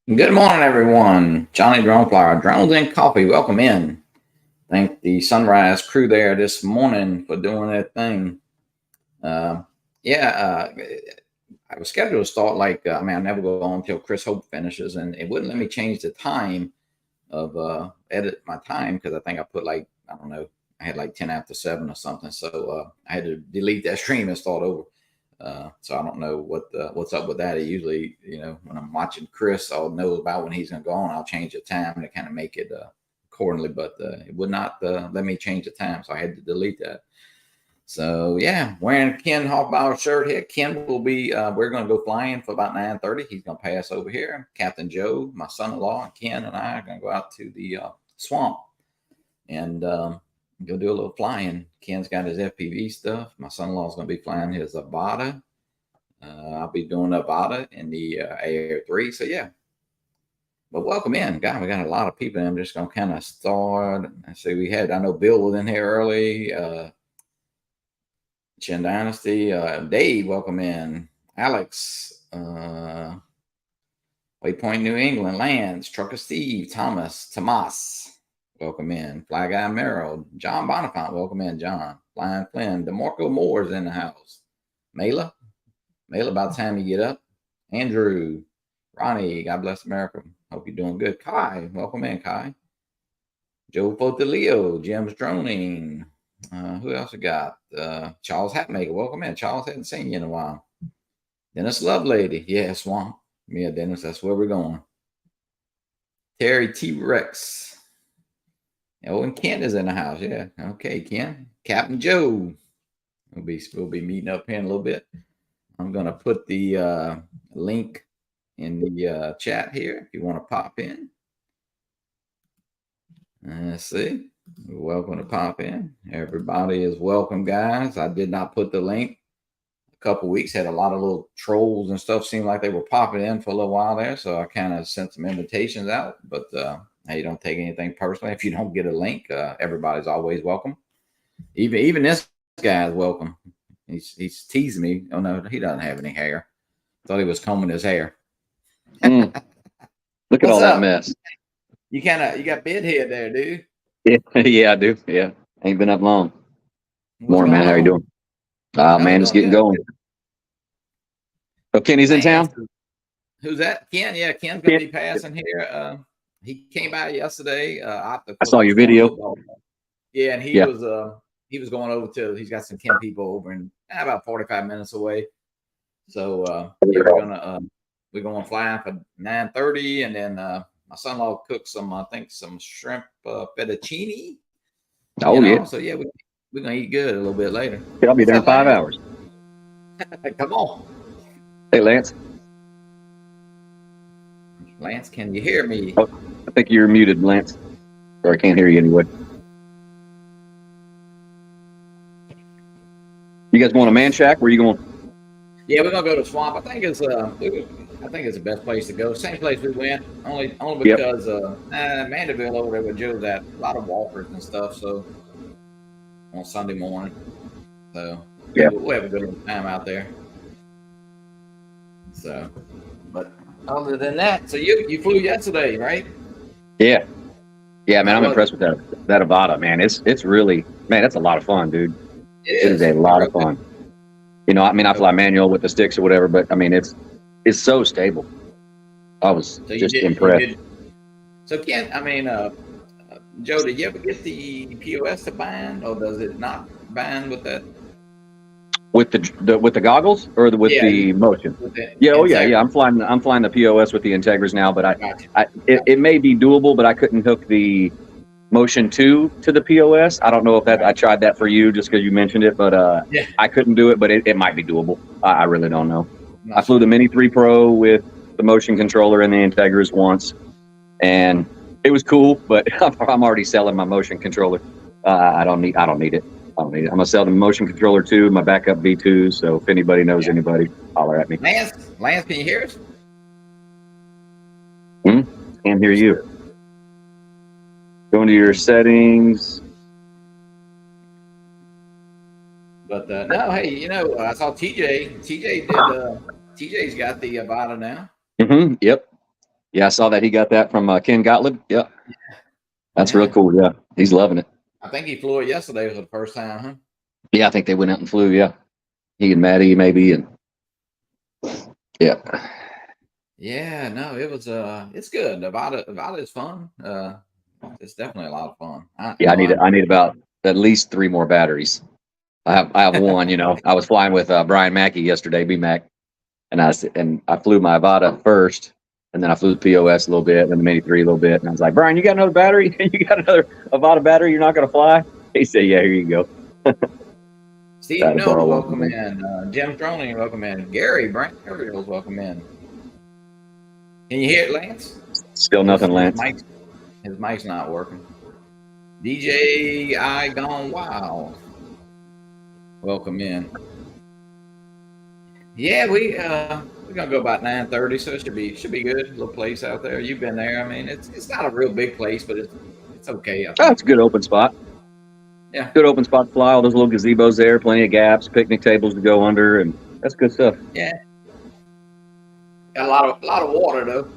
Good morning, everyone. Johnny Droneflower, Drones and Coffee. Welcome in. Thank the Sunrise crew there this morning for doing that thing. Uh, yeah, I was scheduled to start I never go on until Chris Hope finishes, and it wouldn't let me change the time of edit my time because I think I put I don't know, I had like 10 after 7 or something. So I had to delete that stream and start over. So I don't know what's up with that. Usually, when I'm watching Chris, I'll know about when he's going to go on. I'll change the time to kind of make it accordingly, but it would not let me change the time, so I had to delete that. So yeah, wearing Ken Hoffbauer shirt here. Ken will be. We're going to go flying for about 9:30. He's going to pass over here. Captain Joe, my son-in-law, and Ken and I are going to go out to the swamp and go do a little flying. Ken's got his FPV stuff. My son-in-law's going to be flying his Avata. I'll be doing Avata in the Air 3. So yeah. But welcome in. God, we got a lot of people. I'm just going to kind of start. I know Bill was in here early. Chin Dynasty. Dave, welcome in. Alex. Waypoint New England. Lance. Trucker Steve. Tomas. Welcome in. Fly Guy Merrill. John Bonifant. Welcome in, John. Flying Flynn. DeMarco Moore's in the house. Mela, about time you get up. Andrew. Ronnie. God bless America. Hope you're doing good. Kai. Welcome in, Kai. Joe Fotaleo. Jim's Droning. Who else we got? Charles Hatmaker. Welcome in. Charles, hadn't seen you in a while. Dennis Lovelady. Yeah, Swamp. Yeah, Dennis, that's where we're going. Terry T-Rex. Oh, and Ken is in the house. Yeah. Okay, Ken. Captain Joe. We'll be meeting up here in a little bit. I'm going to put the link in the chat here if you want to pop in. Let's see. You're welcome to pop in. Everybody is welcome, guys. I did not put the link. A couple weeks had a lot of little trolls and stuff. Seemed like they were popping in for a little while there, so I kind of sent some invitations out. But hey, don't take anything personally. If you don't get a link, everybody's always welcome. Even this guy is welcome. He's teasing me. Oh no, he doesn't have any hair. Thought he was combing his hair. Look at all that mess. You got bed head there, dude. Yeah, I do. Yeah, ain't been up long. Morning, man. How you doing? Man, just getting going. Oh, Kenny's in town. Who's that? Ken? Yeah, Ken's gonna be passing here. He came by yesterday. I saw your video. Yeah, and he was going over to. He's got some Ken people over in about 45 minutes away. So yeah, we're gonna fly for 9:30, and then my son-in-law cooked some shrimp fettuccine. Oh yeah. So yeah, we're gonna eat good a little bit later. Yeah, I'll be there in 5 hours. Come on. Hey, Lance. Lance, can you hear me? Oh, I think you're muted, Lance. Or I can't hear you anyway. You guys going to Man Shack? Where are you going? Yeah, we're gonna go to Swamp. I think it's the best place to go. Same place we went, only because Mandeville over there where Joe's at, a lot of walkers and stuff. So on Sunday morning, so yeah, we'll have a good time out there. So, but other than that, so you flew yesterday, right? Yeah, man, I'm impressed with that Avata, man. It's really, man, that's a lot of fun, dude. It is a lot of fun. I fly manual with the sticks or whatever, but I mean, it's so stable. I was just impressed. So Ken, Joe, did you ever get the POS to bind, or does it not bind with that? With the goggles or with the motion? Yeah. I'm flying the POS with the Integras now, but it may be doable, but I couldn't hook the Motion 2 to the POS. I don't know if that I tried that for you just because you mentioned it, but I couldn't do it, but it might be doable. I really don't know. I flew the Mini 3 Pro with the motion controller and the Integras once, and it was cool, but I'm already selling my motion controller. I don't need it. I'm gonna sell the motion controller too, my backup V2. So if anybody knows anybody, holler at me. Lance, can you hear us? Can't hear you. Go into your settings. But no, hey, I saw TJ. TJ's got the Avata now. Yep. Yeah, I saw that he got that from Ken Gottlieb. Yeah. That's real cool. Yeah. He's loving it. I think he flew it yesterday for the first time, huh? Yeah, I think they went out and flew. Yeah. He and Maddie maybe. And yeah. Yeah, no, it was it's good. Nevada is fun. It's definitely a lot of fun. I need about at least 3 more batteries. I have one, I was flying with Brian Mackey yesterday, BMAC, and I flew my Avata first, and then I flew the POS a little bit, and then the Mini 3 a little bit, and I was like, Brian, you got another battery? You got another Avata battery? You're not going to fly? He said, yeah, here you go. Steve Noble, welcome in. Jim Stroning, welcome in. Gary Brandon, welcome in. Can you hear it, Lance? Still nothing, Lance. His mic's not working. DJ I Gone Wild, welcome in. Yeah, we're gonna go about 9:30, so it should be good. Little place out there. You've been there. I mean, it's not a real big place, but it's okay. Oh, it's a good open spot. Yeah, good open spot to fly. All those little gazebos there, plenty of gaps, picnic tables to go under, and that's good stuff. Yeah, got a lot of water though.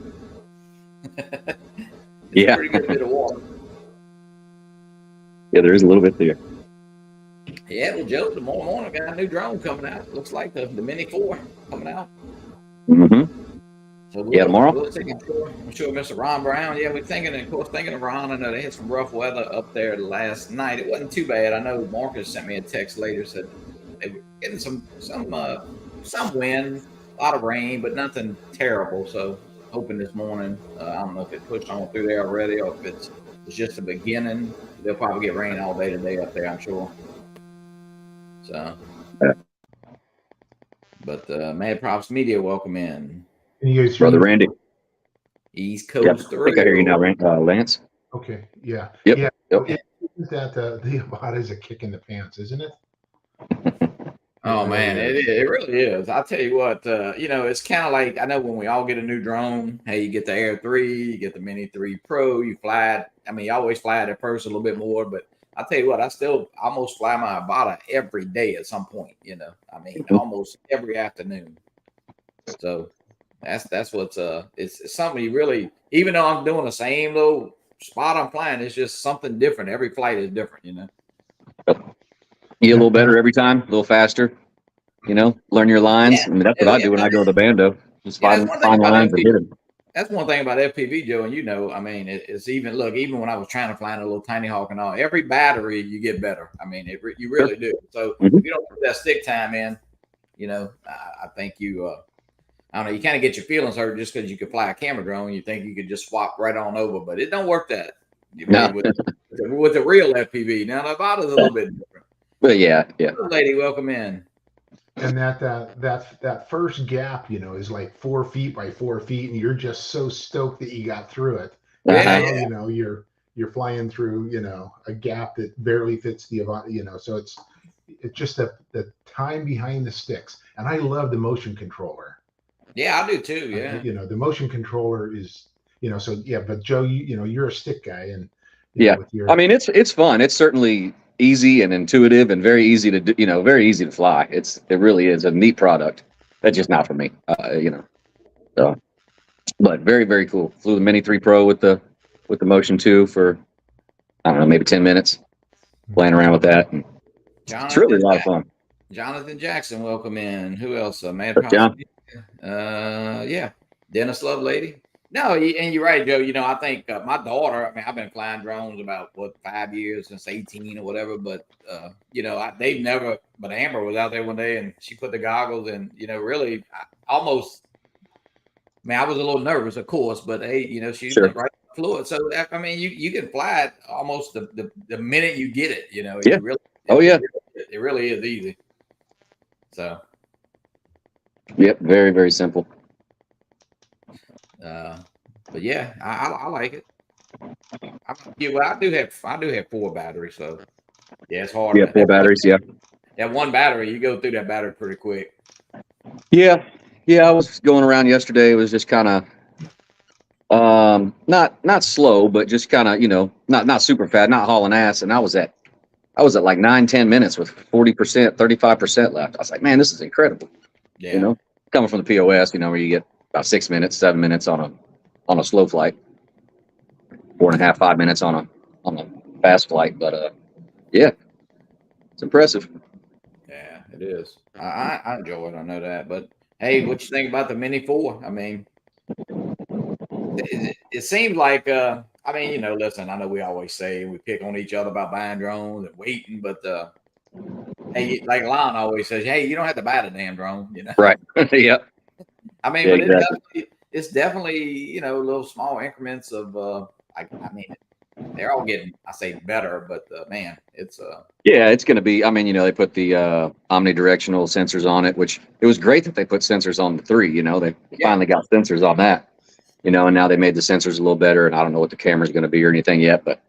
Yeah, pretty good bit of water. Yeah, there is a little bit there. Yeah, well, Joe, tomorrow morning got a new drone coming out. Looks like the Mini 4 coming out. Mm-hmm. So tomorrow? I'm sure Mr. Ron Brown. Yeah, we're thinking of Ron. I know they had some rough weather up there last night. It wasn't too bad. I know Marcus sent me a text later, said they were getting some wind, a lot of rain, but nothing terrible. So hoping this morning, I don't know if it pushed on through there already or if it's just the beginning. They'll probably get rain all day today up there, I'm sure. So, but Mad Props Media, welcome in. Can you guys Brother Randy. East Coast. I think I hear you now, Lance. Okay. Yeah. Yep. Yeah. Yep. Isn't that the Avata is a kick in the pants, isn't it? Oh man, it really is. I'll tell you what, it's kind of like, I know when we all get a new drone, hey, you get the Air 3, you get the Mini 3 Pro, you fly it. I mean, you always fly it at first a little bit more, but I'll tell you what, I still almost fly my Avata every day at some point, I mean, almost every afternoon. So that's what's it's something you really, even though I'm doing the same little spot I'm flying, it's just something different. Every flight is different, You get a little better every time, a little faster, learn your lines. I mean, that's what I do when I go to the bando. Just find lines and hit them. That's one thing about FPV, Joe, and I mean, it's even when I was trying to fly in a little tiny hawk and all, every battery you get better. I mean, you really do. So if you don't put that stick time in, I think you, I don't know, you kind of get your feelings hurt just because you could fly a camera drone. You think you could just swap right on over, but it don't work that. No. With the real FPV. Now the Avata is a little bit different. But yeah. Lady, welcome in. And that first gap, is like 4 feet by 4 feet, and you're just so stoked that you got through it. Yeah. You're flying through, a gap that barely fits the Avata, so it's just the time behind the sticks. And I love the motion controller. Yeah, I do too. Yeah. The motion controller is, so yeah, but Joe, you're a stick guy, and I mean, it's fun. It's certainly easy and intuitive and very easy to do, very easy to fly. It really is a neat product. That's just not for me, so, but very, very cool. Flew the Mini 3 Pro with the Motion 2 for, I don't know, maybe 10 minutes playing around with that. And it's really a lot of fun. Jonathan Jackson, welcome in. Who else? Mad John. Yeah. Dennis Lovelady. No, and you're right, Joe. I think my daughter, I mean, I've been flying drones about 5 years, since 18 or whatever, but they've never, but Amber was out there one day and she put the goggles and, really I was a little nervous, of course, but hey, she sure. went right fluid. So I mean, you can fly it almost the minute you get it, Yeah. It really is easy. So. Yep. Very, very simple. But yeah, I like it. I do have 4 batteries, so yeah, it's hard. Yeah, 4 batteries. Yeah. That one battery, you go through that battery pretty quick. Yeah. I was going around yesterday. It was just kind of, not slow, but just kind of, not super fast, not hauling ass. And I was at like 9-10 minutes with 40%, 35% left. I was like, man, this is incredible. Yeah. Coming from the POS, where you get about 6 minutes, 7 minutes on on a slow flight, 4.5, 5 minutes on a fast flight. But yeah, it's impressive. Yeah, it is. I enjoy it. I know that. But hey, what you think about the Mini 4? I mean, it seems like I mean, listen, I know we always say we pick on each other about buying drones and waiting, but hey, like Lon always says, hey, you don't have to buy the damn drone, Right. Yep. I mean, Yeah, but exactly. it's definitely little small increments of I mean, they're all getting, I say, better, but man, it's yeah, it's going to be. I mean, they put the omnidirectional sensors on it, which it was great that they put sensors on the 3. They finally got sensors on that. And now they made the sensors a little better. And I don't know what the camera's going to be or anything yet, but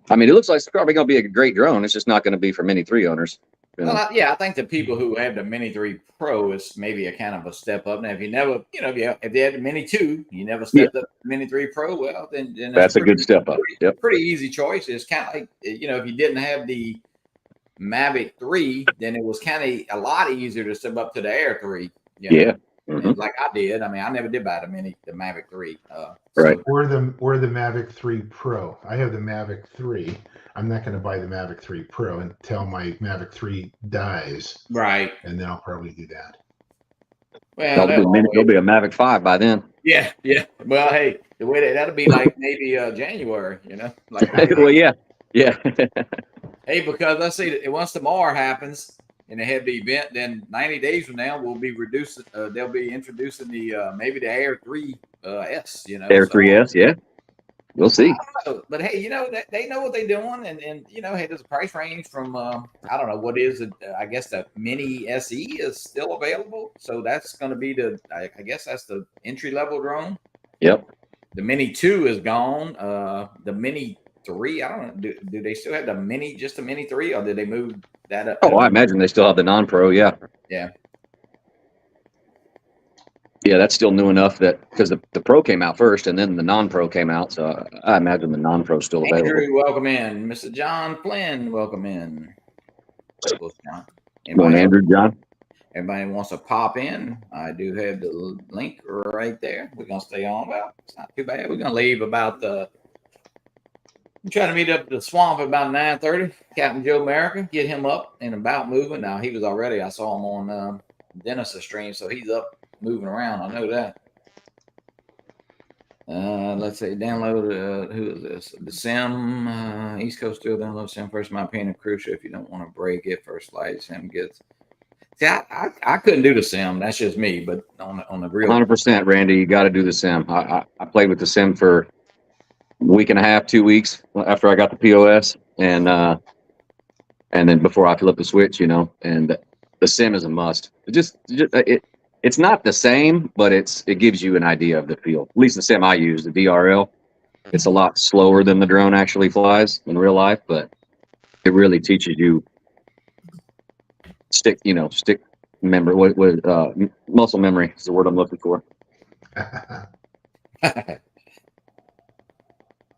I mean, it looks like it's probably going to be a great drone. It's just not going to be for Mini 3 owners. Well, I think the people who have the Mini 3 Pro is maybe a kind of a step up. Now, if you never, if they had the Mini 2, you never stepped up to the Mini 3 Pro, well, then that's a good step up. Yep. Pretty easy choice. It's kind of like, if you didn't have the Mavic 3, then it was kind of a lot easier to step up to the Air 3. Yeah. Mm-hmm. Like I did. I mean, I never did buy the Mavic 3. Right. Or the Mavic 3 Pro. I have the Mavic 3. I'm not going to buy the Mavic 3 Pro until my Mavic 3 dies. Right. And then I'll probably do that. Well, there'll be a Mavic 5 by then. Yeah. Well, hey, the way that'll be like maybe January, Like well, yeah. Hey, because let's see, once tomorrow happens and they have the event, then 90 days from now we'll be reducing. They'll be introducing the maybe the Air 3 S. Air 3S, yeah. We'll see. But hey, they know what they're doing, and hey, there's a price range from I don't know what is it. I guess the Mini SE is still available, so that's going to be I guess that's the entry level drone. Yep. The Mini 2 is gone. The Mini 3, I don't know. Do they still have just the Mini 3, or did they move that up? Oh, I imagine they still have the non-Pro. Yeah. Yeah. Yeah, that's still new enough that because the Pro came out first and then the non-Pro came out. So I imagine the non-Pro is still available. Andrew, welcome in. Mr. John Flynn, welcome in. Morning, Andrew, John. Everybody wants to pop in. I do have the link right there. We're going to stay on about. It's not too bad. We're going to leave about I'm trying to meet up at the swamp at about 9:30. Captain Joe America, get him up and about moving. Now, he was already, I saw him on Dennis' stream, so he's up moving around. I know that. Let's say download. Who is this? The Sim. East Coast still download Sim first. My opinion, crucial if you don't want to break it. First light Sim gets. See, I couldn't do the Sim. That's just me. But on the real, 100%, Randy, you got to do the Sim. I played with the Sim for a week and a half, 2 weeks after I got the POS, and then before I flipped the switch, and the Sim is a must. It's not the same, but it gives you an idea of the feel. At least the Sim I use, the DRL, it's a lot slower than the drone actually flies in real life, but it really teaches you stick memory. Muscle memory is the word I'm looking for.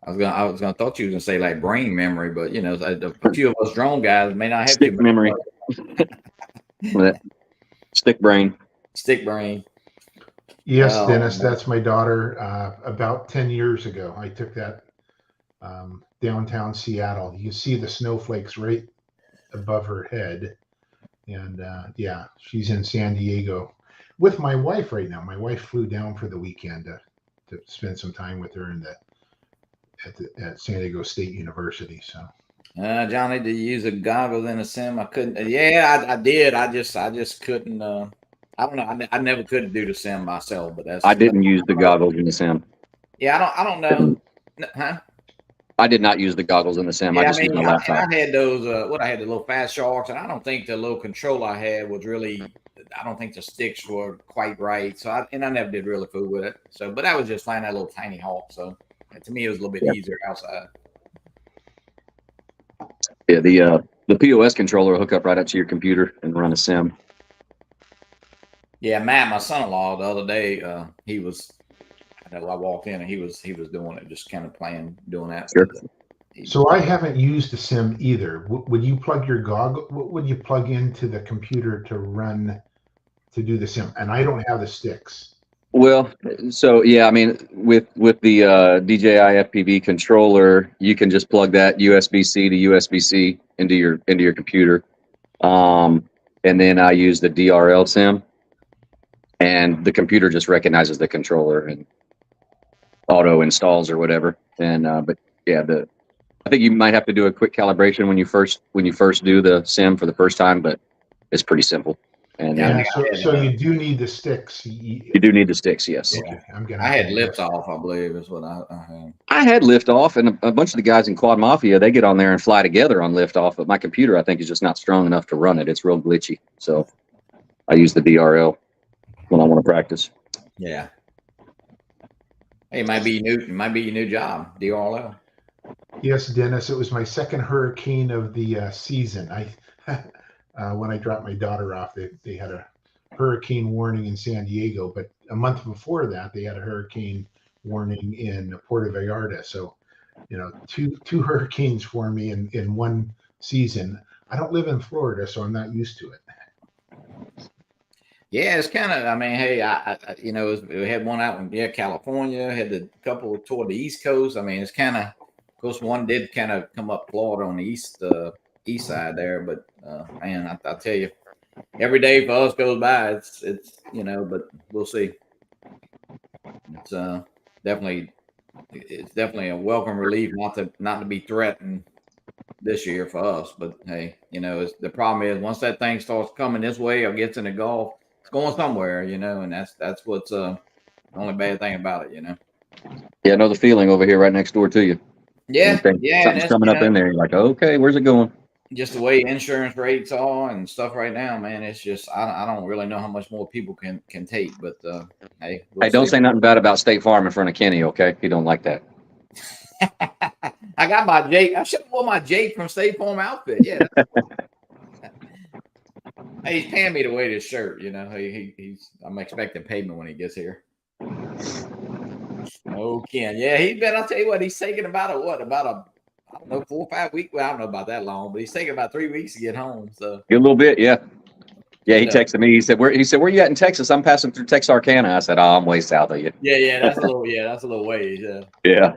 I was gonna thought you was gonna say like brain memory, but a few of us drone guys may not have stick memory. Stick brain. Stick brain. Yes, Dennis, that's my daughter. About 10 years ago, I took that downtown Seattle. You see the snowflakes right above her head. And yeah, she's in San Diego with my wife right now. My wife flew down for the weekend to spend some time with her at San Diego State University. So Johnny, did you use a goggles in a Sim? I couldn't. Yeah, I did. I just couldn't. I don't know. I never could do the Sim myself, but I didn't use the goggles in the Sim. Yeah, I don't know. Huh? I did not use the goggles in the Sim. Yeah, I just used my laptop. I had those. I had the little Fast Sharks, and I don't think the little control I had was really. I don't think the sticks were quite right. So I never did really fool with it. So, but I was just flying that little tiny Hawk. So to me, it was a little bit easier outside. Yeah, the POS controller will hook up right up to your computer and run a Sim. Yeah, Matt, my son-in-law, the other day, he was. I walked in and he was doing it, just kind of doing that. Sure. So I haven't used the Sim either. Would you plug your goggle? What would you plug into the computer to do the Sim? And I don't have the sticks. Well, so yeah, I mean, with the DJI FPV controller, you can just plug that USB-C to USB-C into your computer, and then I use the DRL sim, and the computer just recognizes the controller and auto installs or whatever. And but yeah, I think you might have to do a quick calibration when you first do the sim for the first time, but it's pretty simple. And yeah, so you do need the sticks. You do need the sticks, yes. Okay, I had Liftoff, I believe, is what I had. I had Liftoff, and a bunch of the guys in Quad Mafia, they get on there and fly together on Liftoff, but my computer, I think, is just not strong enough to run it. It's real glitchy. So I use the DRL when I want to practice. Yeah. Hey, it might be your new job, DRL. Yes, Dennis, it was my second hurricane of the season. When I dropped my daughter off, they had a hurricane warning in San Diego, but a month before that, they had a hurricane warning in Puerto Vallarta. So, two hurricanes for me in one season. I don't live in Florida, so I'm not used to it. Yeah, it's kind of. I mean, hey, we had one out in California. Had a couple toward the East Coast. I mean, it's kind of course, one did kind of come up Florida on the east side there, but man, I tell you, every day for us goes by. It's but we'll see. It's definitely a welcome relief not to be threatened this year for us. But hey, the problem is once that thing starts coming this way or gets in the Gulf, it's going somewhere, and that's what's the only bad thing about it, Yeah, I know the feeling over here right next door to you. Yeah, something's coming up in there. You're like, okay, where's it going? Just the way insurance rates are and stuff right now, man. It's just I don't really know how much more people can take, but hey, don't say nothing bad about State Farm in front of Kenny, okay? He don't like that. I got my Jake. I should have worn my Jake from State Farm outfit. Yeah. Hey, he's paying me to wear this shirt. He's. I'm expecting payment when he gets here. Oh, Ken. Yeah, I'll tell you what, he's taking about I don't know, 4 or 5 weeks. Well, I don't know about that long, but he's taking about 3 weeks to get home. So a little bit, yeah. Yeah, he texted me. He said, where you at in Texas? I'm passing through Texarkana. I said, I'm way south of you. Yeah, that's a little ways. Yeah.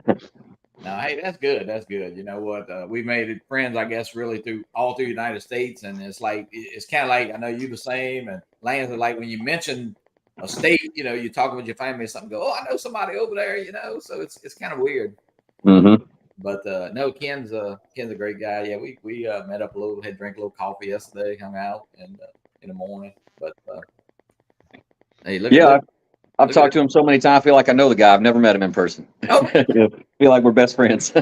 No, hey, that's good. That's good. You know what? We made friends, I guess, really through the United States. And it's kind of like, I know you the same. And Lance, like when you mention a state, you're talking with your family or something, go, oh, I know somebody over there, so it's kind of weird. Mm-hmm. But no, Ken's a great guy. Yeah, we met up a little, had drank a little coffee yesterday, hung out and in the morning. But hey, I've talked to him so many times. I feel like I know the guy. I've never met him in person. Oh. Feel like we're best friends.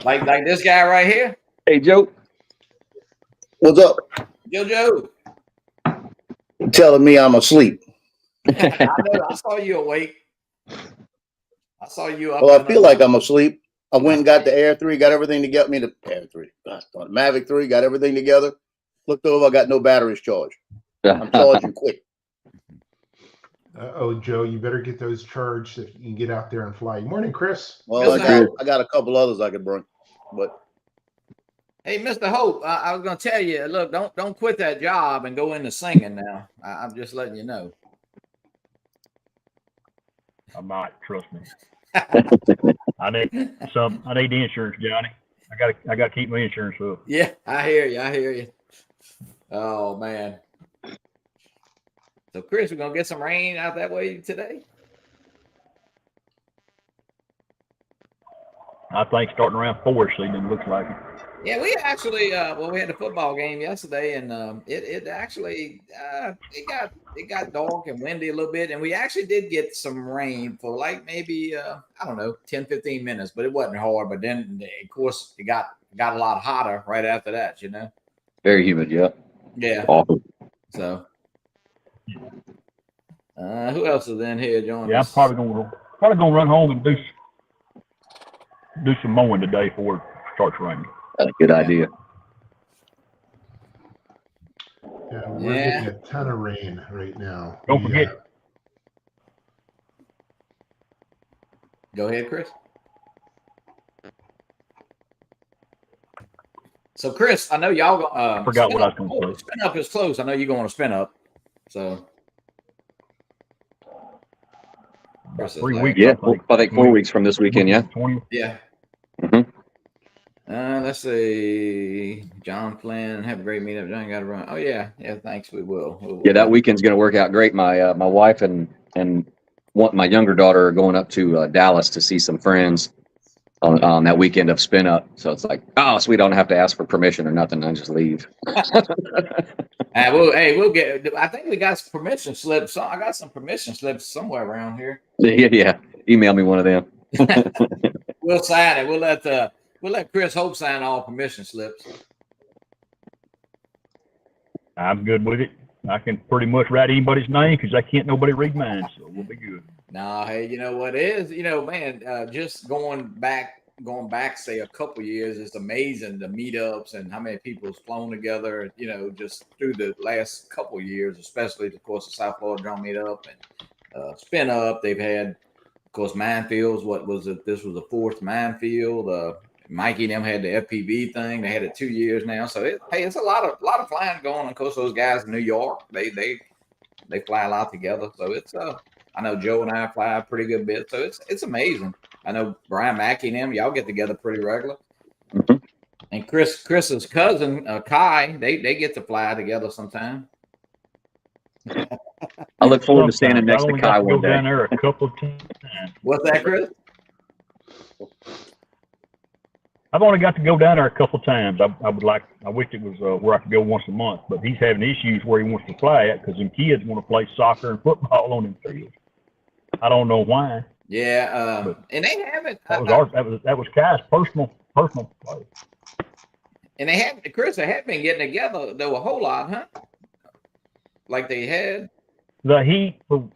like this guy right here. Hey, Joe. What's up? Joe. You're telling me I'm asleep. I saw you awake. I saw you up. Well, I feel like I'm asleep. I went and got the Air 3, got everything to get me the Air 3. Mavic 3, got everything together. Looked over, I got no batteries charged. I'm charging quick. Joe, you better get those charged so you can get out there and fly. Morning, Chris. Well, I got a couple others I could bring, but. Hey, Mr. Hope, I was going to tell you, look, don't quit that job and go into singing now. I'm just letting you know. I might, trust me. I need the insurance, Johnny. I got to keep my insurance up. Yeah, I hear you. Oh man. So Chris, we're gonna get some rain out that way today. I think starting around 4 season looks like it. Yeah, we actually we had a football game yesterday, and it actually it got dark and windy a little bit, and we actually did get some rain for like maybe I don't know 10-15 minutes, but it wasn't hard. But then of course it got a lot hotter right after that, Very humid, yeah. Yeah. Awful. So who else is in here joining us? I'm probably gonna run home and do some mowing today before it starts raining. That's a good idea. Yeah, we're getting a ton of rain right now. Don't forget. Go ahead, Chris. So, Chris, I know y'all. I forgot what I was going to say. Spin Up is close. I know you're going to Spin Up. So. 3 weeks. Yeah, I think 4 weeks from this weekend. Yeah. 20. Yeah. Mm-hmm. Let's see. John Flynn, have a great meetup. John got to run. Oh yeah, thanks. We will. Yeah, that weekend's going to work out great. My wife and my younger daughter are going up to Dallas to see some friends on that weekend of Spin Up. So it's like, oh, so we don't have to ask for permission or nothing. I just leave. We'll get. I think we got some permission slips. So I got some permission slips somewhere around here. Yeah. Email me one of them. We'll sign it. We'll let Chris Hope sign all permission slips. I'm good with it. I can pretty much write anybody's name because I can't nobody read mine, so we'll be good. No, hey, you know what it is? Man, just going back, say a couple years, it's amazing the meetups and how many people has flown together, just through the last couple years, especially, of course, the South Florida Drone Meetup and Spin Up. They've had, of course, Minefields. What was it? This was the fourth Minefield. Mikey and them had the FPV thing. They had it 2 years now. So it's a lot of flying going on. Of course, those guys in New York, they fly a lot together. So it's I know Joe and I fly a pretty good bit. So it's amazing. I know Brian Mackey and them, y'all get together pretty regular. Mm-hmm. And Chris's cousin, Kai, they get to fly together sometime. I look forward to standing next to Kai one day. Down there a couple of times. What's that, Chris? I've only got to go down there a couple of times. I wish it was where I could go once a month, but he's having issues where he wants to fly at because them kids want to play soccer and football on them fields. I don't know why. Yeah, and they haven't. That was Kai's personal play. And they have been getting together though a whole lot, huh? Like they had the Heat for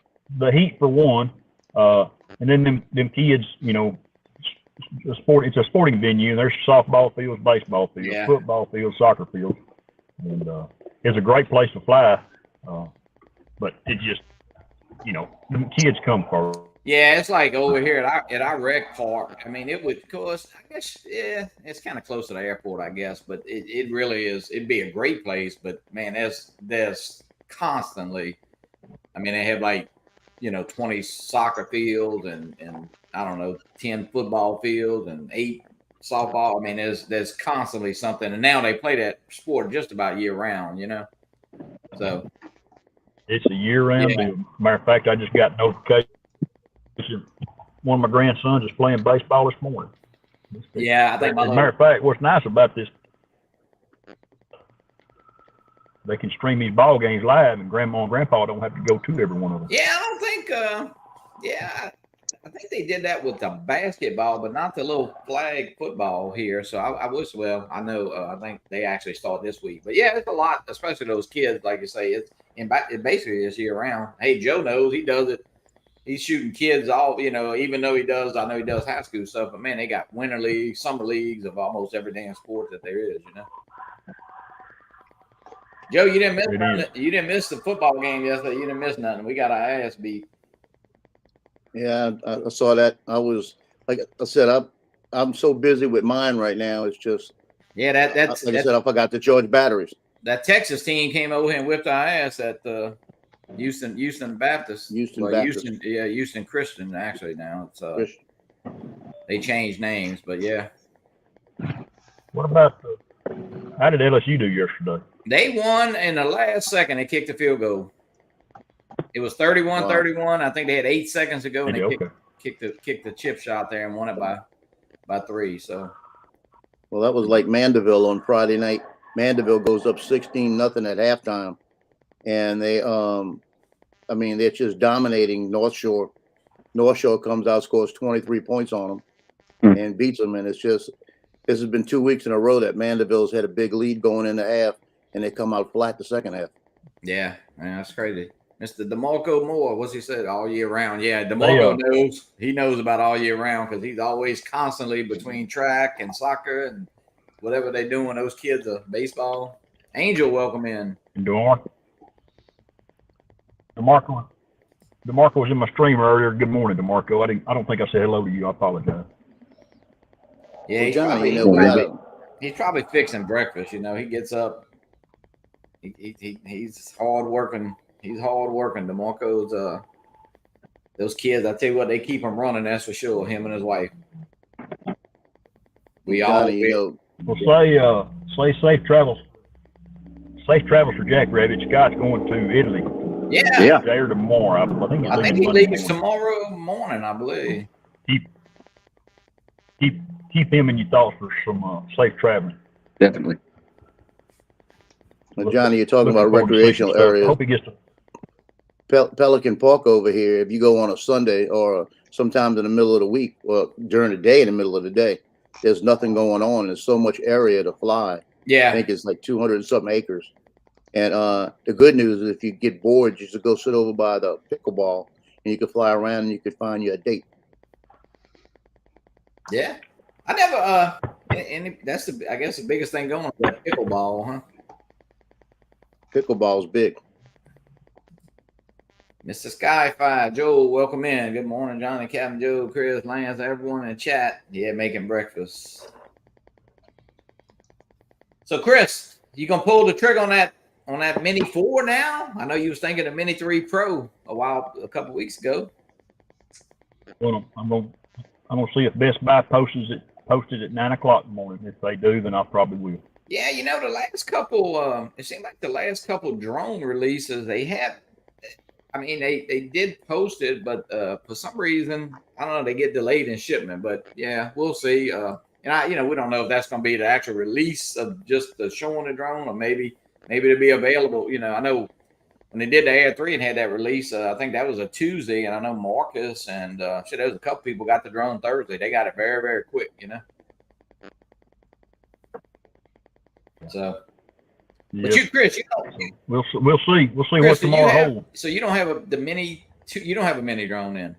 one, and then them kids, it's a sporting venue. There's softball fields, baseball fields, football fields, soccer fields, and it's a great place to fly. But it just, the kids come first. Yeah, it's like over here at our rec park. I mean, it would, of course, I guess, it's kind of close to the airport, I guess, but it really is. It'd be a great place, but man, there's constantly. I mean, they have 20 soccer fields and I don't know, 10 football fields and 8 softball. I mean, there's constantly something, and now they play that sport just about year round, So it's a year round deal. Matter of fact, I just got notification. One of my grandsons is playing baseball this morning. Yeah, I think. As a matter of fact, what's nice about this, they can stream these ball games live, and Grandma and Grandpa don't have to go to every one of them. Yeah, I don't think. I think they did that with the basketball, but not the little flag football here. So I wish. Well, I know. I think they actually start this week. But yeah, it's a lot, especially those kids. Like you say, it basically is year round. Hey, Joe knows he does it. He's shooting kids all, even though I know he does high school stuff, but man, they got winter leagues, summer leagues of almost every damn sport that there is, Joe, you didn't miss nothing. You didn't miss the football game yesterday. You didn't miss nothing. We got our ass beat. Yeah, I saw that. I was, like I said, I'm so busy with mine right now. It's just, that's like I said, I forgot to charge batteries. That Texas team came over here and whipped our ass at the Houston Baptist. Houston Christian actually now. It's they changed names, but yeah. What about how did LSU do yesterday? They won in the last second. They kicked a field goal. It was 31-31. I think they had 8 seconds to go, and they kicked the chip shot there and won it by 3. So, well, that was like Mandeville on Friday night. Mandeville goes up 16-0 at halftime. And they, they're just dominating North Shore. North Shore comes out, scores 23 points on them, and beats them. And this has been 2 weeks in a row that Mandeville's had a big lead going in the half, and they come out flat the second half. Yeah, man, that's crazy. Mr. DeMarco Moore, what's he said? All year round. Yeah, DeMarco knows. He knows about all year round because he's always constantly between track and soccer and whatever they're doing. Those kids are baseball. Angel, welcome in. DeMarco was in my stream earlier. Good morning, DeMarco. I don't think I said hello to you. I apologize. Yeah, he's probably fixing breakfast. He gets up. He's hard working. He's hard working. DeMarco's those kids, I tell you what, they keep them running. That's for sure. Him and his wife. We all, Johnny, you know, Well, say safe travels. Safe travels for Jackrabbit. Scott's going to Italy yeah. today or tomorrow. I think he's I think leaving he Monday leaves morning. tomorrow morning, I believe. Keep him in your thoughts for some safe traveling. Definitely. Johnny, you're talking Looking about forward to seeing recreational some stuff. I areas. hope he gets to. Pelican Park over here, if you go on a Sunday or sometimes in the middle of the week or during the day in the middle of the day, there's nothing going on. There's so much area to fly. I Yeah. think it's like 200 and something acres. And the good news is if you get bored, you just go sit over by the pickleball and you can fly around and you can find you a date. Yeah. I never, and that's I guess the biggest thing going on is that pickleball, huh? Pickleball's big. Mr. Skyfire, Joe, welcome in. Good morning, Johnny, Captain Joe, Chris, Lance, everyone in chat. Yeah, making breakfast. So, Chris, you gonna pull the trigger on that Mini 4 now? I know you was thinking of Mini 3 Pro a couple weeks ago. Well, I'm gonna see if Best Buy posted at 9 o'clock in the morning. If they do, then I probably will. Yeah, you know, the last couple, it seemed like the last couple drone releases they had. I mean, they did post it, but for some reason, I don't know, they get delayed in shipment. But yeah, we'll see. And we don't know if that's going to be the actual release of just the showing the drone, or maybe it'll be available. I know when they did the Air 3 and had that release, I think that was a Tuesday, and I know Marcus and there was a couple people got the drone Thursday. They got it very, very quick, So. Yeah. But you, Chris, we'll see. We'll see Chris, what tomorrow holds. So you don't have you don't have a mini drone then?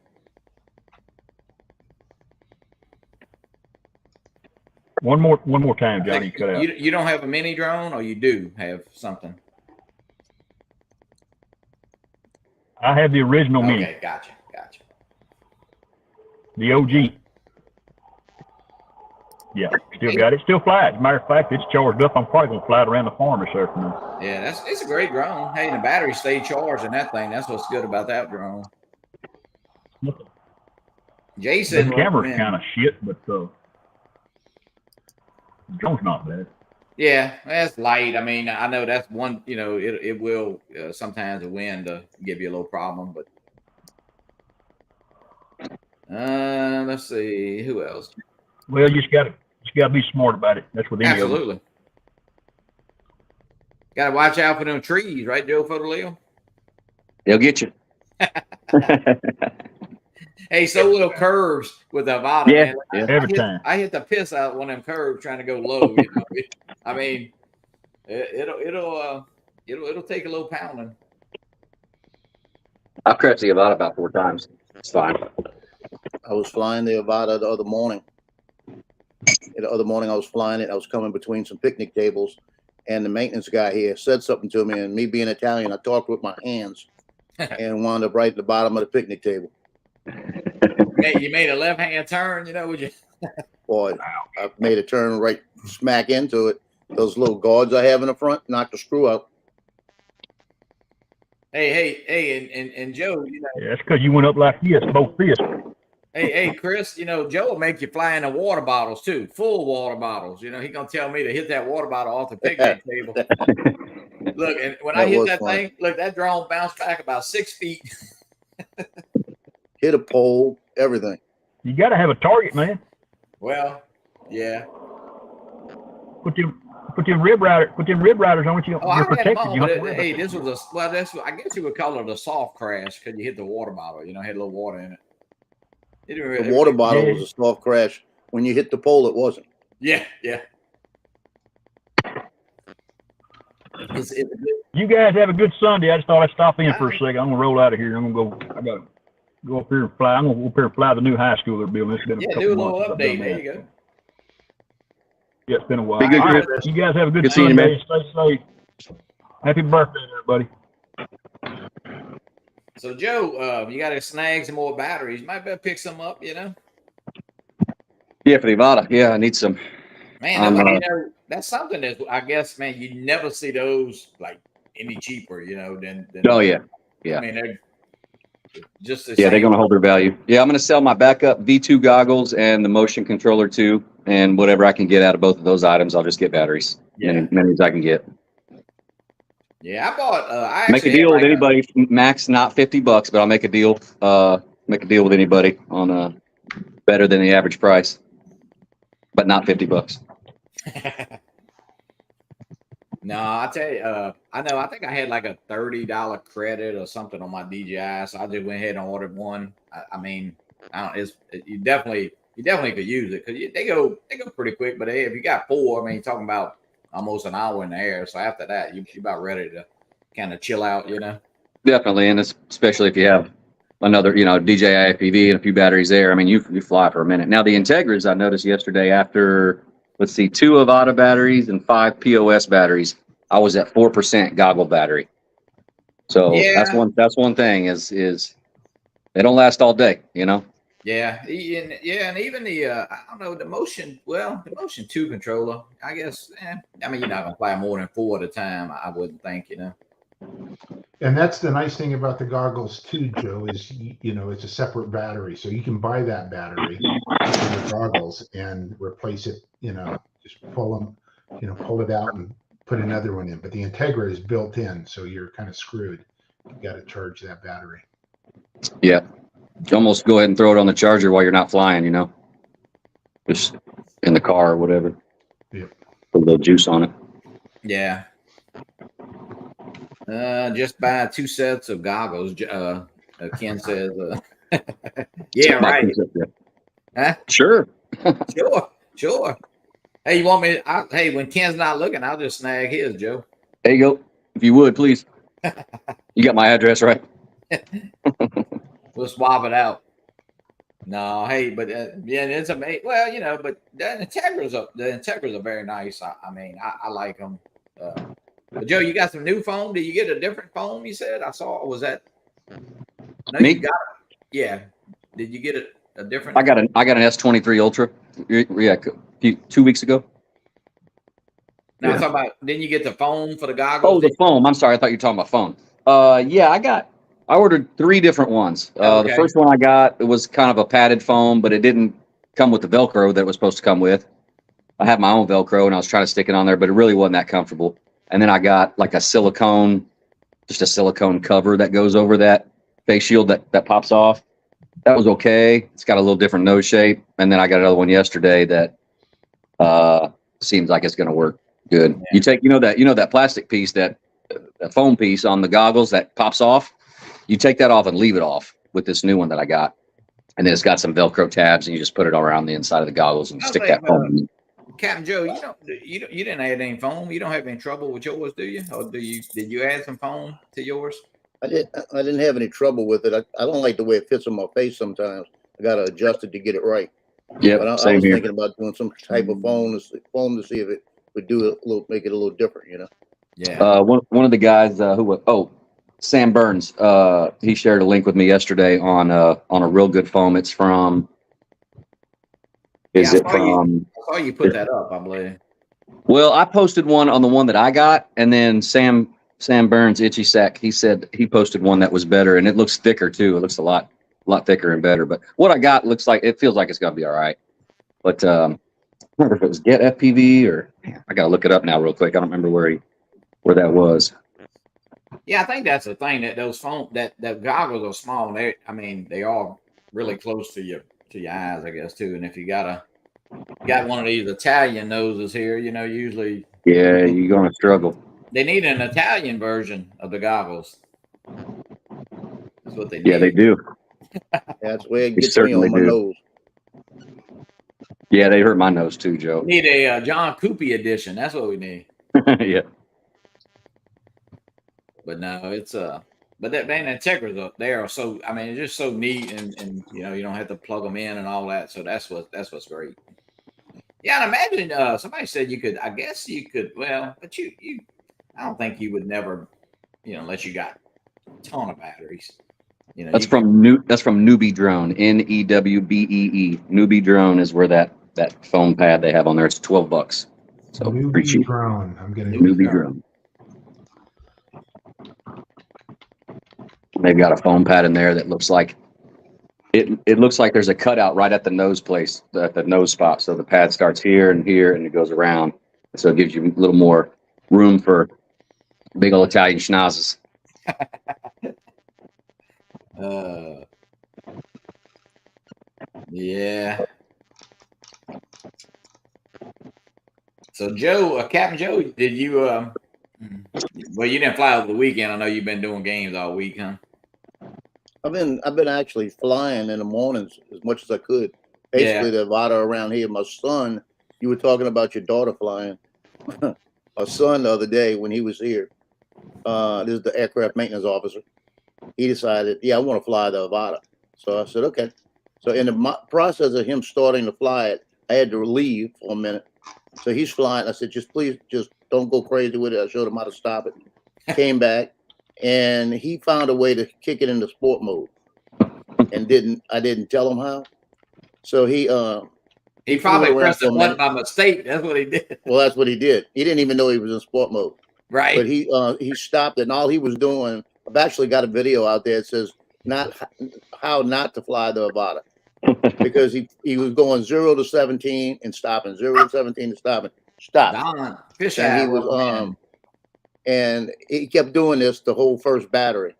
One more time, Johnny. Cut out. You don't have a mini drone, or you do have something? I have the original mini. Okay, gotcha. The OG. Yeah, still got it. Still fly it. As a matter of fact, it's charged up. I'm probably gonna fly it around the farm this afternoon. Yeah, it's a great drone. Hey, the battery stay charged in that thing. That's what's good about that drone. Jason, the camera's kind of shit, but the drone's not bad. Yeah, that's light. I mean, I know that's one. It will sometimes the wind give you a little problem, but let's see who else. Well, you just gotta be smart about it. That's what any Absolutely. Got to watch out for them trees, right, Joe Fodoleo? They'll get you. Hey, so will curves with the Avata. Yeah, man. every time. I hit the piss out one of them curves trying to go low. I mean, it'll take a little pounding. I've crashed the Avata about 4 times. It's fine. I was flying the Avata the other morning. The other morning I was flying it. I was coming between some picnic tables, and the maintenance guy here said something to me. And me being Italian, I talked with my hands and wound up right at the bottom of the picnic table. You made a left-hand turn, would you? Boy, I made a turn right smack into it. Those little guards I have in the front knocked the screw out. Hey, and Joe, Yeah, that's because you went up like this, both fists. Hey, Chris, Joe will make you fly in the water bottles too, full water bottles. He's gonna tell me to hit that water bottle off the picnic table. Look, and when I hit that thing, look, that drone bounced back about 6 feet. Hit a pole, everything. You got to have a target, man. Well, yeah. Put them rib riders on it. You're protected. Hey, this was I guess you would call it a soft crash because you hit the water bottle. Had a little water in it. The water bottle was a soft crash. When you hit the pole, it wasn't. Yeah. You guys have a good Sunday. I just thought I'd stop in for a second. I'm gonna roll out of here. I gotta go up here and fly. I'm gonna go up here and fly the new high school they're building. It's been a couple do a months little update. There you go. Yeah, it's been a while. Be good, Chris. Chris. You guys have a good Good seeing you, Sunday. man. Stay safe. Happy birthday, everybody. So, Joe, you got to snag some more batteries. Might better pick some up, Yeah, for the Avata. Yeah, I need some. Man, that's something that I guess, man, you never see those like any cheaper, than Oh, yeah. Yeah. I mean, just the Yeah, they're same. going to hold their value. Yeah, I'm going to sell my backup V2 goggles and the motion controller too, and whatever I can get out of both of those items, I'll just get batteries. Yeah. Many as I can get. Yeah, I bought. I Make a actually had deal with like anybody. Max not $50, but I'll make a deal. Make a deal with anybody on better than the average price, but not $50. No, I tell you, I know. I think I had like a $30 credit or something on my DJI, so I just went ahead and ordered one. I mean, I don't. You definitely could use it because they go pretty quick. But if you got 4, I mean, you're talking about almost an hour in the air. So after that, you're about ready to kind of chill out, you know. Definitely, and especially if you have another, DJI FPV and a few batteries there. I mean, you fly for a minute. Now the Integras, I noticed yesterday after, let's see, 2 Avata batteries and 5 POS batteries, I was at 4% goggle battery. So Yeah. that's one thing is they don't last all day, Yeah, and even the I don't know, the Motion 2 controller. I guess. I mean, you're not gonna fly more than 4 at a time. I wouldn't think, And that's the nice thing about the goggles too, Joe, is, it's a separate battery. So you can buy that battery for the goggles and replace it, just pull them, pull it out and put another one in. But the Integra is built in, so you're kind of screwed. You got to charge that battery. Yeah. You almost go ahead and throw it on the charger while you're not flying, just in the car or whatever. Yep. Put a little juice on it. Yeah. Just buy 2 sets of goggles. Ken says, yeah, right. Huh? Sure. Sure. Hey, you want me? Hey, when Ken's not looking, I'll just snag his, Joe. There you go. If you would, please. You got my address, right? We'll swap it out. No, hey, but yeah, it's amazing. Well, but the Integras are very nice. I mean, I like them. But Joe, you got some new phone? Did you get a different phone? You said I saw. Was that? No, Me? You got it. Yeah. Did you get a different? I got an S23 Ultra. Yeah, 2 weeks ago. Now, Yeah. I'm talking about. Didn't you get the phone for the goggles? Oh, the phone. I'm sorry. I thought you were talking about phone. Yeah, I ordered 3 different ones. Okay. The first one I got, it was kind of a padded foam, but it didn't come with the Velcro that it was supposed to come with. I had my own Velcro and I was trying to stick it on there, but it really wasn't that comfortable. And then I got like just a silicone cover that goes over that face shield that pops off. That was okay. It's got a little different nose shape. And then I got another one yesterday that seems like it's going to work good. Yeah. You take, that plastic piece, that foam piece on the goggles that pops off. You take that off and leave it off with this new one that I got. And then it's got some Velcro tabs and you just put it all around the inside of the goggles and stick that foam in. Captain Joe, you didn't add any foam. You don't have any trouble with yours, do you? Or did you add some foam to yours? I didn't have any trouble with it. I don't like the way it fits on my face sometimes. I got to adjust it to get it right. Yeah, I was thinking about doing some type of foam to see if it would make it a little different, Yeah. One of the guys Sam Burns, he shared a link with me yesterday on a real good foam. It's from. I saw you put that up, I believe. Well, I posted one on the one that I got, and then Sam Burns, Itchy Sack, he said he posted one that was better, and it looks thicker too. It looks a lot thicker and better. But what I got feels like it's gonna be all right. But I don't remember if it was Get FPV or I gotta look it up now real quick. I don't remember where that was. Yeah, I think that's the thing that those that goggles are small. They are really close to your eyes, I guess, too. And if you got one of these Italian noses here, usually. Yeah, you're gonna struggle. They need an Italian version of the goggles. That's what they need. Yeah, they do. That's where it gets me on my nose. Yeah, they hurt my nose too, Joe. We need a John Coopy edition. That's what we need. Yeah. But no, it's but that Integras they are so. I mean, it's just so neat, and you don't have to plug them in and all that. So that's what's great. Yeah, and imagine somebody said you could. I guess you could. Well, but you I don't think you would never, unless you got a ton of batteries. That's from Newbie Drone, NEWBEE. Newbie Drone is where that foam pad they have on there. It's $12. So Newbie Drone. I'm getting Newbie Drone. They've got a foam pad in there that looks like it looks like there's a cutout right at the nose place, at the nose spot. So the pad starts here, and it goes around. So it gives you a little more room for big old Italian schnozzes. Yeah. So Joe, Captain Joe, did you well, you didn't fly over the weekend. I know you've been doing games all week, huh? I've been actually flying in the mornings as much as I could. Basically, the Nevada around here. My son, you were talking about your daughter flying. My son the other day when he was here, this is the aircraft maintenance officer. He decided, I want to fly the Nevada. So I said, okay. So in the process of him starting to fly it, I had to leave for a minute. So he's flying. I said, please don't go crazy with it. I showed him how to stop it. Came back, and he found a way to kick it into sport mode, and I didn't tell him how. So he probably pressed the button by mistake. That's what he did. Well, that's what he did. He didn't even know he was in sport mode. Right. But he stopped it, and all he was doing, I've actually got a video out there that says how not to fly the Nevada. Because he was going 0 to 17 and stopping, 0 to 17 and stopping. Stop. And he was and he kept doing this the whole first battery.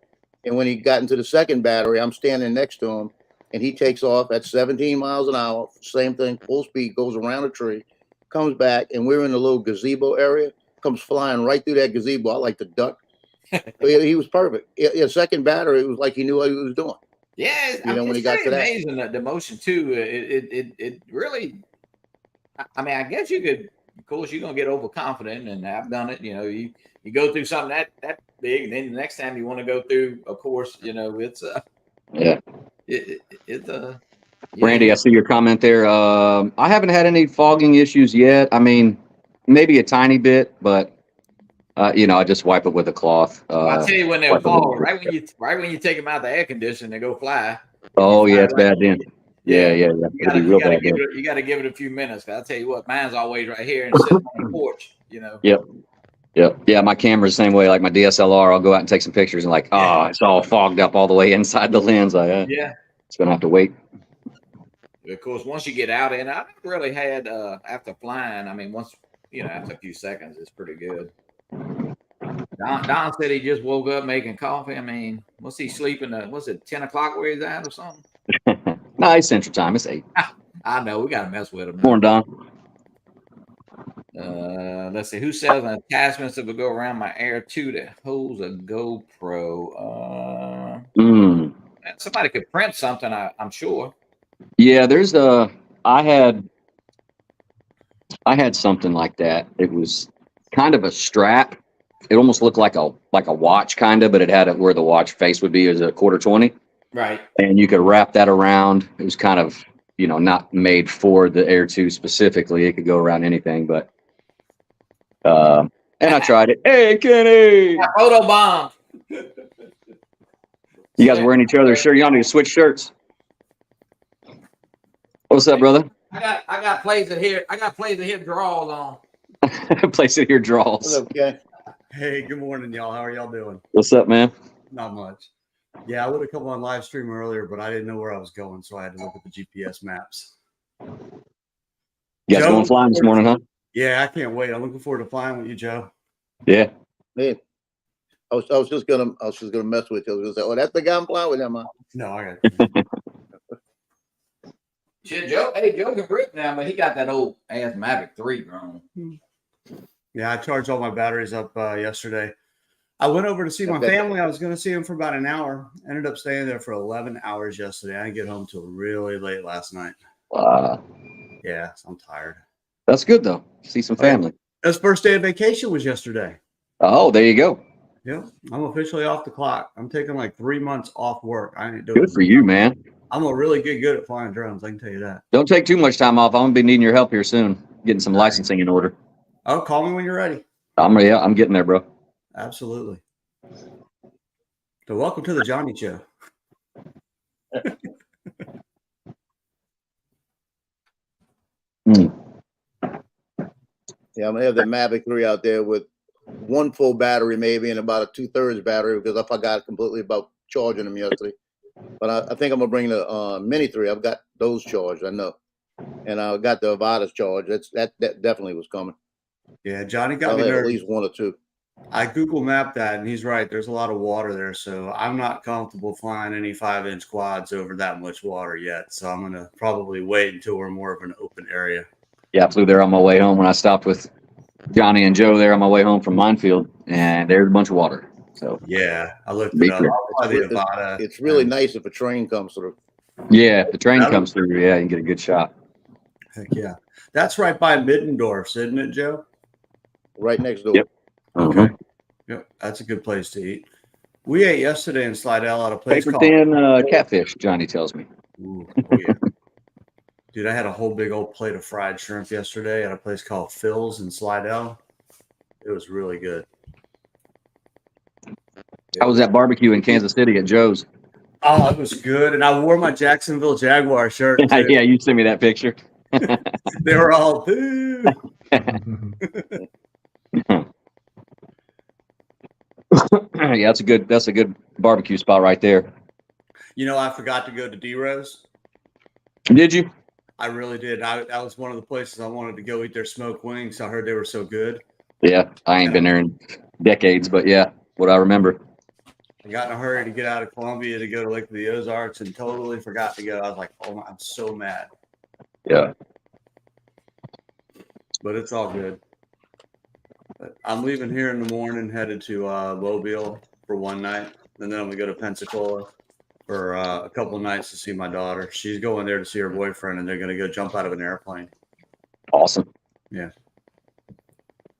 And when he got into the second battery, I'm standing next to him, and he takes off at 17 miles an hour, same thing, full speed, goes around a tree, comes back, and we're in the little gazebo area, comes flying right through that gazebo. I like to duck. He was perfect. Second battery, it was like he knew what he was doing. Yeah, when he got to that. Amazing the motion too. It really. I mean, I guess you could. Of course, you're gonna get overconfident, and I've done it. You go through something that big, and then the next time you want to go through, of course, it's Randy, I see your comment there. I haven't had any fogging issues yet. I mean, maybe a tiny bit, but. I just wipe it with a cloth. I'll tell you when they'll fall. Right when you take them out of the air conditioner, they go fly. Oh yeah, it's bad then. Yeah. You got to give it a few minutes. I'll tell you what, mine's always right here and sitting on the porch. Yep. Yeah, my camera's the same way. Like my DSLR, I'll go out and take some pictures and it's all fogged up all the way inside the lens. It's gonna have to wait. Of course, once you get out, and I've really had after flying. I mean, once after a few seconds, it's pretty good. Don said he just woke up making coffee. I mean, what's he sleeping? Was it 10 o'clock where he's at or something? No, it's Central Time. It's 8. I know. We got to mess with him. Morning, Don. Let's see. Who sells an attachments that will go around my Air 2 that holds a GoPro? Somebody could print something, I'm sure. Yeah, there's I had something like that. It was kind of a strap. It almost looked like a watch kind of, but it had it where the watch face would be as a 1/4-20. Right. And you could wrap that around. It was kind of, not made for the Air 2 specifically. It could go around anything, but and I tried it. Hey, Kenny. Photo bomb. You guys wearing each other's shirt. Y'all need to switch shirts. What's up, brother? I got plays that here. I got plays that here draws on. Place it here draws. Okay. Hey, good morning, y'all. How are y'all doing? What's up, man? Not much. Yeah, I would have come on live stream earlier, but I didn't know where I was going, so I had to look at the GPS maps. You guys going flying this morning, huh? Yeah, I can't wait. I'm looking forward to flying with you, Joe. Yeah. Hey, I was just gonna mess with you. I was gonna say, oh, that's the guy I'm flying with him, huh? No, I got you. Shit, Joe can breathe now, but he got that old ass Mavic 3 drone. Yeah, I charged all my batteries up yesterday. I went over to see my family. I was going to see them for about an hour. Ended up staying there for 11 hours yesterday. I didn't get home till really late last night. Yeah, so I'm tired. That's good, though. See some family. His first day of vacation was yesterday. Oh, there you go. Yep. I'm officially off the clock. I'm taking like 3 months off work. I ain't doing Good for you, man. I'm gonna really get good at flying drones. I can tell you that. Don't take too much time off. I'm going to be needing your help here soon. Getting some licensing in order. Oh, call me when you're ready. I'm getting there, bro. Absolutely. So welcome to the Johnny Show. Yeah, I'm gonna have the Mavic 3 out there with one full battery maybe and about a 2/3 battery because I forgot completely about charging them yesterday. But I think I'm gonna bring the Mini 3. I've got those charged, I know, and I got the Avadas charged. That definitely was coming. Yeah, Johnny got I'll me have at nervous. least one or two. I Google mapped that, and he's right. There's a lot of water there, so I'm not comfortable flying any 5-inch quads over that much water yet. So I'm gonna probably wait until we're more of an open area. Yeah, I flew there on my way home when I stopped with Johnny and Joe there on my way home from Minefield, and there's a bunch of water. So Yeah, I looked Be it up. clear. I'll fly the Avata. It's really nice if a train comes through. yeah, if the train comes through, yeah, you can get a good shot. Heck yeah, that's right by Middendorf's, isn't it, Joe? Right next door. Yep. Okay. Yep, that's a good place to eat. We ate yesterday in Slidell at a place Paper called thin catfish, Johnny tells me. Ooh, oh yeah. Dude, I had a whole big old plate of fried shrimp yesterday at a place called Phil's in Slidell. It was really good. How was that barbecue in Kansas City at Joe's? Oh, it was good. And I wore my Jacksonville Jaguar shirt. Too. Yeah, you sent me that picture. They were all, boo. Yeah, that's a good barbecue spot right there. You know, I forgot to go to D-Rose. Did you? I really did. That was one of the places I wanted to go eat their smoked wings. I heard they were so good. Yeah, I ain't been there in decades, but yeah, what I remember. I got in a hurry to get out of Columbia to go to Lake of the Ozarks and totally forgot to go. I was like, oh, I'm so mad. Yeah. But it's all good. But I'm leaving here in the morning, headed to Mobile for one night. And then I'm going to go to Pensacola for a couple of nights to see my daughter. She's going there to see her boyfriend, and they're going to go jump out of an airplane. Awesome. Yeah.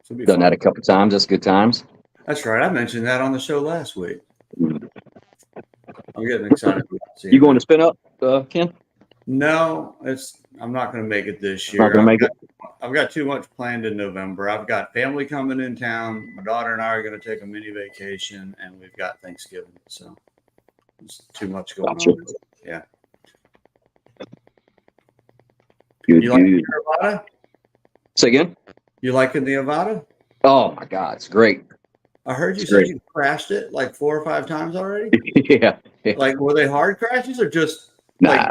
So Done that a couple times. That's good times. That's right. I mentioned that on the show last week. I'm getting excited. You going to spin up, Ken? No, I'm not going to make it this year. Not gonna make it. I've got too much planned in November. I've got family coming in town. My daughter and I are going to take a mini vacation, and we've got Thanksgiving. So there's too much going Gotcha. on. Yeah. Good. You like Good. the Avata? Say again? You liking the Avata? Oh my God, it's great. I heard you It's said great. you crashed it like 4 or 5 times already. Yeah. Like, were they hard crashes or just Nah, like?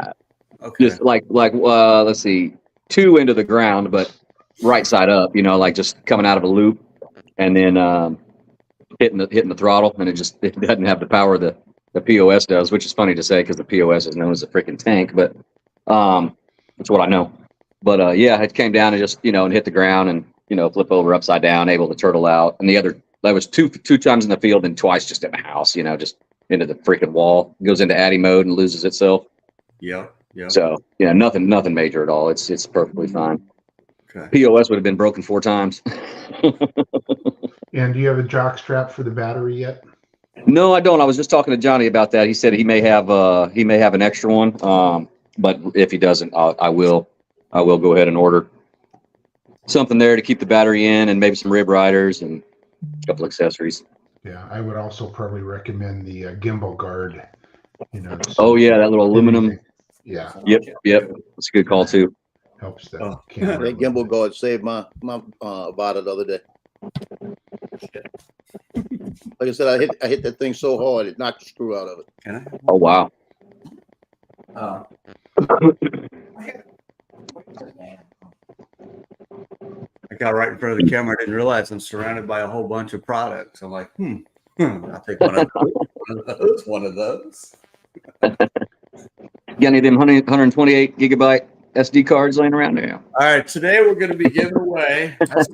Okay. just like let's see, 2 into the ground, but right side up. Like just coming out of a loop, and then hitting the throttle, and it doesn't have the power the POS does, which is funny to say because the POS is known as a freaking tank, but that's what I know. But yeah, it came down and just and hit the ground and flip over upside down, able to turtle out, and that was two times in the field and twice just in the house, just into the freaking wall. Goes into Addy mode and loses itself. Yep. So nothing major at all. It's perfectly fine. Okay. POS would have been broken 4 times. And do you have a jock strap for the battery yet? No, I don't. I was just talking to Johnny about that. He said he may have an extra one. But if he doesn't, I will go ahead and order something there to keep the battery in, and maybe some rib riders and a couple accessories. Yeah, I would also probably recommend the gimbal guard. Oh yeah, that little aluminum. Yeah, Yep. That's a good call too. helps the Oh. camera. That gimbal guard saved my Avata the other day. Like I said, I hit that thing so hard it knocked the screw out of it. Can I? Oh wow. I got right in front of the camera. I didn't realize I'm surrounded by a whole bunch of products. I'm like, I'll take one of those. Got any of them 128 gigabyte SD cards laying around there? All right, today we're going to be giving away. That's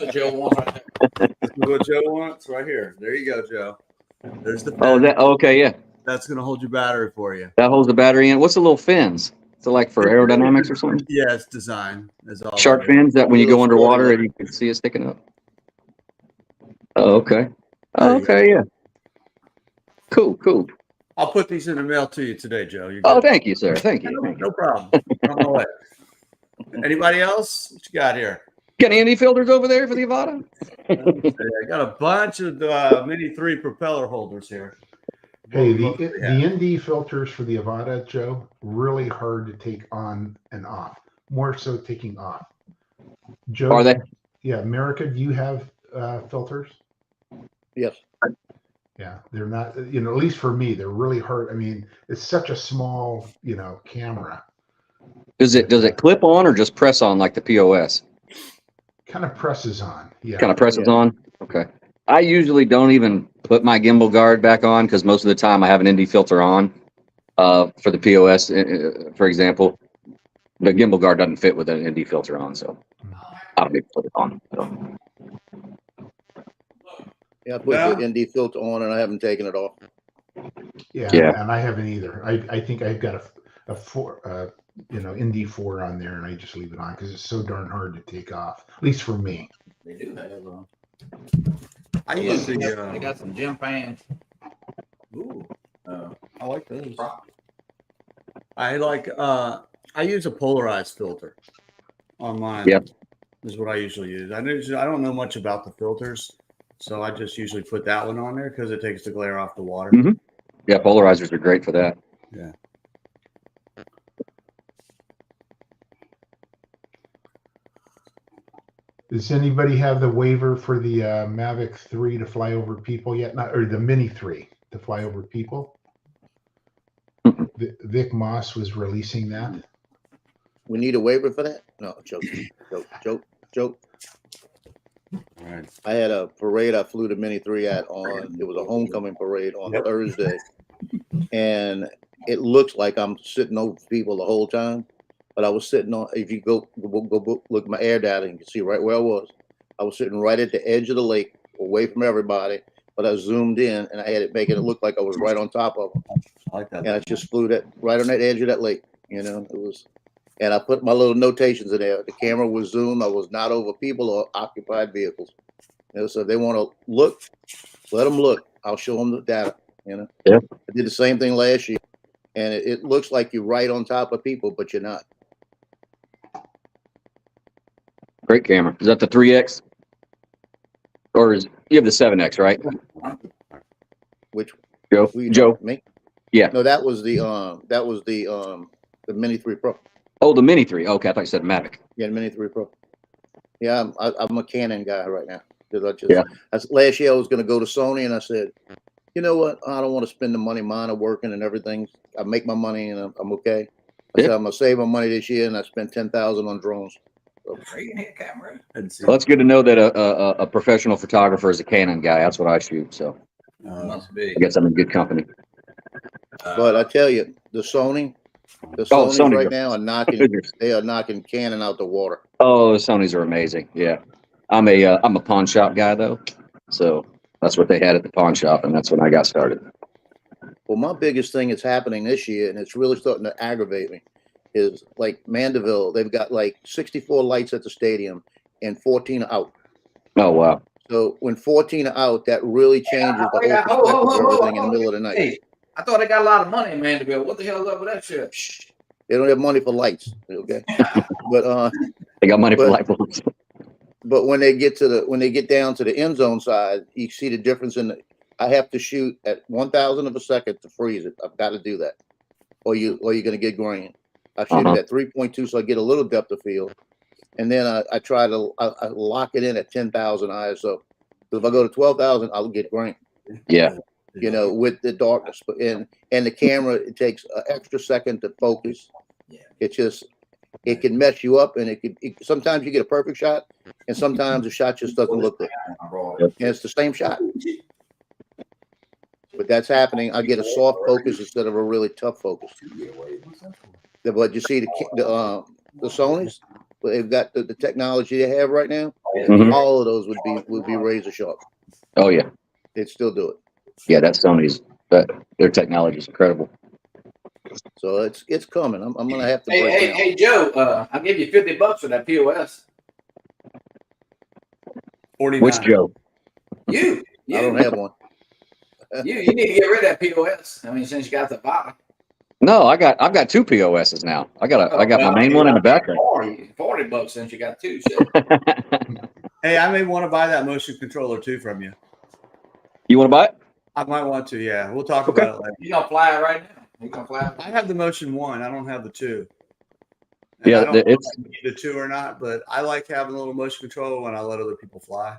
what Joe wants right there. This is what Joe wants right here. There you go, Joe. There's the Oh, pen. okay, yeah. That's going to hold your battery for you. That holds the battery in. What's the little fins? Is it like for aerodynamics or something? Yeah, it's design. Is all Shark it is. fins that when you go underwater and you can see it sticking up. Oh, okay. Oh, okay, yeah. Cool. I'll put these in the mail to you today, Joe. You're Oh, good. thank you, sir. Thank you. No problem. On my way. Anybody else? What you got here? Got any ND filters over there for the Avata? I got a bunch of Mini 3 propeller holders here. Hey, What the do we have? ND filters for the Avata, Joe, really hard to take on and off. More so taking off. Joe, Are they? Yeah, America, do you have filters? Yes. Yeah, they're not, at least for me, they're really hard. I mean, it's such a small, camera. Does it clip on or just press on like the POS? Kind of presses on. Yeah. Kind of presses Yeah. on? Okay. I usually don't even put my gimbal guard back on because most of the time I have an ND filter on for the POS, for example. The gimbal guard doesn't fit with an ND filter on, so I don't need to put it on. So. Yeah, I put the ND filter on and I haven't taken it off. Yeah. And I haven't either. I think I've got a 4, ND4 on there, and I just leave it on because it's so darn hard to take off. At least for me. They do have. I use the. They got some gym fans. Ooh, I like those. I use a polarized filter on mine. Yep. Is what I usually use. I don't know much about the filters, so I just usually put that one on there because it takes the glare off the water. Mm-hmm. Yeah, polarizers are great for that. Yeah. Does anybody have the waiver for the Mavic 3 to fly over people yet? Or the Mini 3 to fly over people? Vic Moss was releasing that. We need a waiver for that? No, joke. All right. I had a parade I flew the Mini 3 at on. It was a homecoming parade on Thursday. And it looks like I'm sitting over people the whole time. But I was sitting on, if you go look at my air data, you can see right where I was. I was sitting right at the edge of the lake, away from everybody. But I zoomed in and I had it making it look like I was right on top of them. I like that. And I just flew that right on that edge of that lake. It was, and I put my little notations in there. The camera was zoomed. I was not over people or occupied vehicles. So if they want to look, let them look. I'll show them the data. Yeah. I did the same thing last year, and it looks like you're right on top of people, but you're not. Great camera. Is that the 3X? Or you have the 7X, right? Which Joe? Joe? Me? Yeah. No, that was the Mini 3 Pro. Oh, the Mini 3. Okay, I thought you said Mavic. Yeah, the Mini 3 Pro. Yeah, I'm a Canon guy right now. Last year I was going to go to Sony, and I said, you know what? I don't want to spend the money. Mine are working and everything. I make my money, and I'm okay. I said I'm gonna save my money this year, and I spent $10,000 on drones. So, Well, it's good to know that a professional photographer is a Canon guy. That's what I shoot. So Must be. I guess I'm in good company. but I tell you, the Sonys Sony right now are knocking Canon out the water. Oh, the Sonys are amazing. Yeah, I'm a pawn shop guy though, so that's what they had at the pawn shop, and that's when I got started. Well, my biggest thing that's happening this year, and it's really starting to aggravate me, is like Mandeville. They've got like 64 lights at the stadium, and 14 are out. Oh wow! So when 14 are out, that really changes the whole perspective of everything in the middle of the night. Hey, I thought they got a lot of money in Mandeville. What the hell's up with that shit? They don't have money for lights. Okay, but they got money for light bulbs. But when they get down to the end zone side, you see the difference in I have to shoot at 1,000 of a second to freeze it. I've got to do that, or you're going to get grain. I shoot it at 3.2, so I get a little depth of field, and then I try to I lock it in at 10,000 ISO. So if I go to 12,000, I'll get grain. Yeah, with the darkness, and the camera, it takes an extra second to focus. Yeah, it can mess you up, and sometimes you get a perfect shot, and sometimes the shot just doesn't look good. And it's the same shot. But that's happening. I get a soft focus instead of a really tough focus. But you see the Sonys, they've got the technology they have right now. Mhm. All of those would be razor sharp. Oh yeah, They'd still do it. yeah. That's Sony's. Their technology is incredible. So it's coming. I'm gonna have to. Hey, Joe. I'll give you $50 for that POS. 49. Which Joe? You. I don't have one. You need to get rid of that POS. I mean, since you got the bottom. No, I've got two POSs now. I got my main one in the background. $40 since you got two. So. Hey, I may want to buy that motion controller too from you. You want to buy it? I might want to. Yeah, we'll talk about it later. You gonna fly it right now? You gonna fly it? I have the Motion 1. I don't have the 2. And Yeah, I don't know it's if I need the 2 or not, but I like having a little motion control when I let other people fly.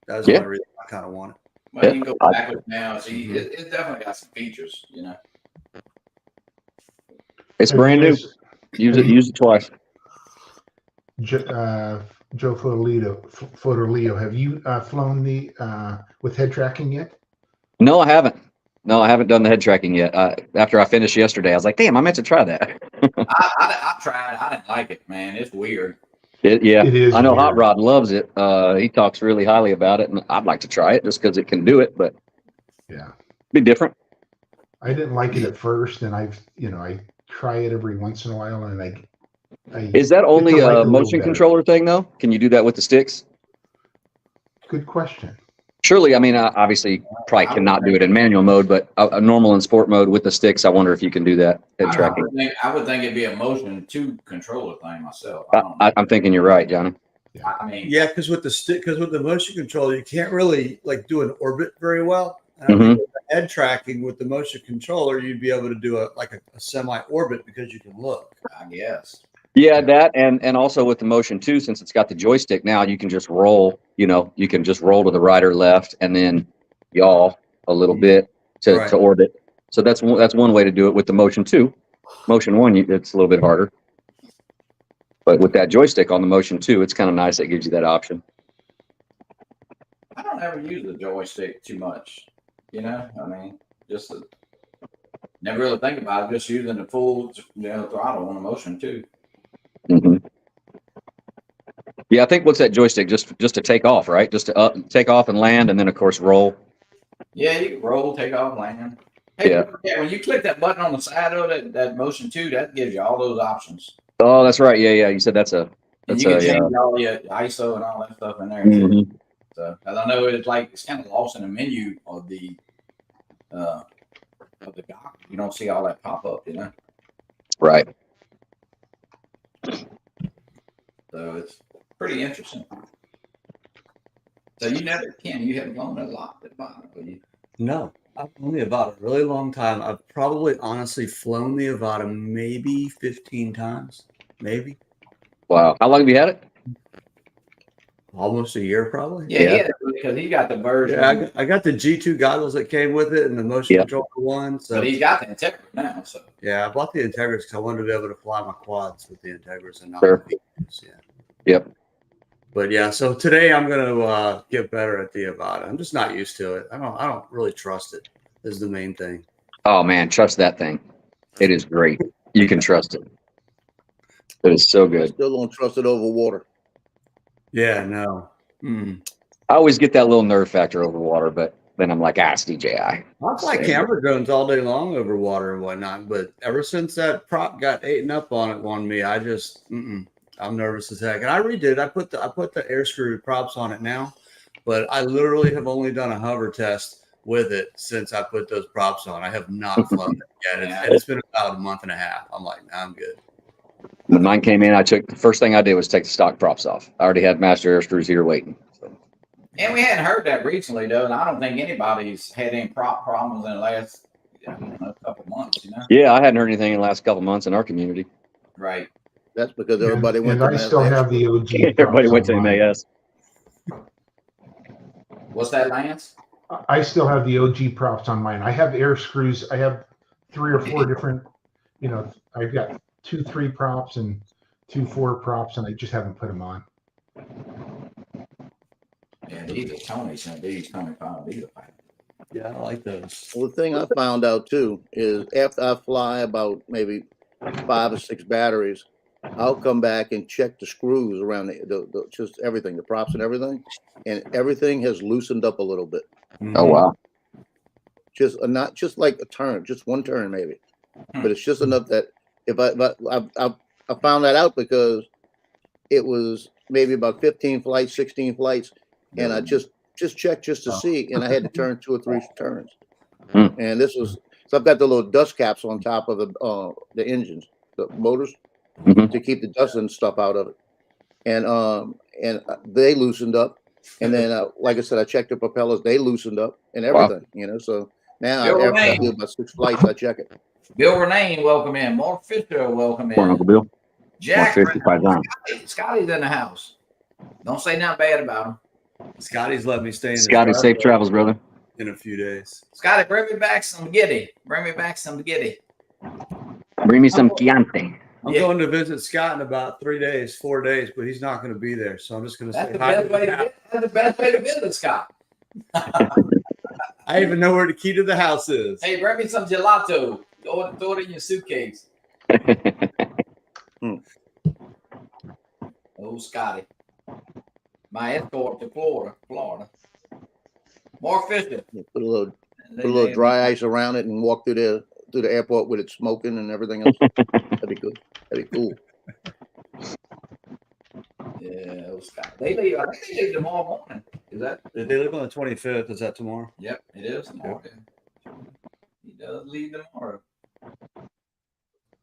That's Yeah. one reason I kind of want it. Well, you can go backwards now. See, it definitely got some features, you know. It's brand new. Use it twice. Joe Fodorlio, have you flown with head tracking yet? No, I haven't. No, I haven't done the head tracking yet. After I finished yesterday, I was like, damn, I meant to try that. I tried. I didn't like it, man. It's weird. It is. I know weird. Hot Rod loves it. He talks really highly about it, and I'd like to try it just because it can do it, but yeah, be different. I didn't like it at first, and I try it every once in a while, and I is that only like a motion controller thing though? Can you do that with the sticks? Good question. Surely, I mean, obviously, probably cannot do it in manual mode, but a normal in sport mode with the sticks. I wonder if you can do that head tracking. I would think it'd be a motion 2 controller thing myself. I'm thinking you're right, Johnny. I mean, Yeah, because with the motion controller, you can't really like do an orbit very well. And Mm-hmm. I think with the head tracking with the motion controller, you'd be able to do a semi orbit because you can look. I guess. Yeah, that and also with the motion too, since it's got the joystick now, you can just roll. You can just roll to the right or left, and then yaw a little bit to orbit. So that's one way to do it with the motion 2. Motion 1, it's a little bit harder. But with that joystick on the motion 2, it's kind of nice. It gives you that option. I don't ever use the joystick too much. I mean, just never really think about it. Just using the full throttle on the motion 2. Mm-hmm. Yeah, I think what's that joystick? Just to take off, right? Just to take off and land, and then of course roll. Yeah, you can roll, take off, land. Hey, yeah. When you click that button on the side of that motion 2, that gives you all those options. Oh, that's right. Yeah. You said that's and you can change all your ISO and all that stuff in there too. So, as I know, it's kind of lost in the menu of the dock. You don't see all that pop up, Right. So it's pretty interesting. So you haven't flown a lot at bottom, have you? No, I've only about a really long time. I've probably honestly flown the Avata maybe 15 times, maybe. Wow. How long have you had it? Almost a year, probably. Yeah. Because he got the version. Yeah, I got the G2 goggles that came with it and the motion controller one. So but he's got the Integra now. So yeah, I bought the Integras because I wanted to be able to fly my quads with the Integras and not the VTs. Yeah. Yep. But yeah, so today I'm gonna get better at the Avata. I'm just not used to it. I don't really trust it. Is the main thing. Oh man, trust that thing. It is great. You can trust it. It is so good. I still don't trust it over water. Yeah, no. I always get that little nerve factor over water, but then I'm like, it's DJI. I fly camera drones all day long over water and whatnot, but ever since that prop got eaten up on me, I just I'm nervous as heck. And I redid. I put the air screw props on it now, but I literally have only done a hover test with it since I put those props on. I have not flown it yet. It's been about a month and a half. I'm like, nah, I'm good. When mine came in, the first thing I did was take the stock props off. I already had master air screws here waiting. So. And we hadn't heard that recently, though, and I don't think anybody's had any prop problems in the last couple months. Yeah, I hadn't heard anything in the last couple months in our community. Right. That's because everybody went. And I still have the OG. Everybody went to MAS. What's that, Lance? I still have the OG props on mine. I have air screws. I have 3 or 4 different. I've got 2 3 props and 2 4 props, and I just haven't put them on. Yeah, these are Tony's and these Tony Powell. These are fine. Yeah, I like those. Well, the thing I found out too is after I fly about maybe 5 or 6 batteries, I'll come back and check the screws around the just everything, the props and everything, and everything has loosened up a little bit. Oh wow! Just not just like a turn, just one turn maybe, but it's just enough that if I found that out because it was maybe about 15 flights, 16 flights, and I just checked just to see, and I had to turn 2 or 3 turns. And this was so I've got the little dust caps on top of the engines, the motors, to keep the dust and stuff out of it, and they loosened up, and then like I said, I checked the propellers, they loosened up and everything, So now after I do about 6 flights, I check it. Bill Renane, welcome in. Mark Fisher, welcome in. Uncle Bill. Jack, Scotty's in the house. Don't say nothing bad about him. Scotty's let me stay in. Scotty, safe travels, brother. in a few days. Scotty, bring me back some Giddy. Bring me back some Giddy. Bring me some Chianti. I'm going to visit Scott in about 4 days, but he's not going to be there. So I'm just going to say hi. That's the best way to visit Scott. I even know where the key to the house is. Hey, bring me some gelato. Throw it in your suitcase. Oh, Scotty. My escort to Florida. More fishing. Put a little dry ice around it and walk through the airport with it smoking and everything else. That'd be good. That'd be cool. Yeah, oh, Scotty. They leave. I think they leave tomorrow morning. Is that? They live on the 25th. Is that tomorrow? Yep, it is tomorrow. He does leave tomorrow.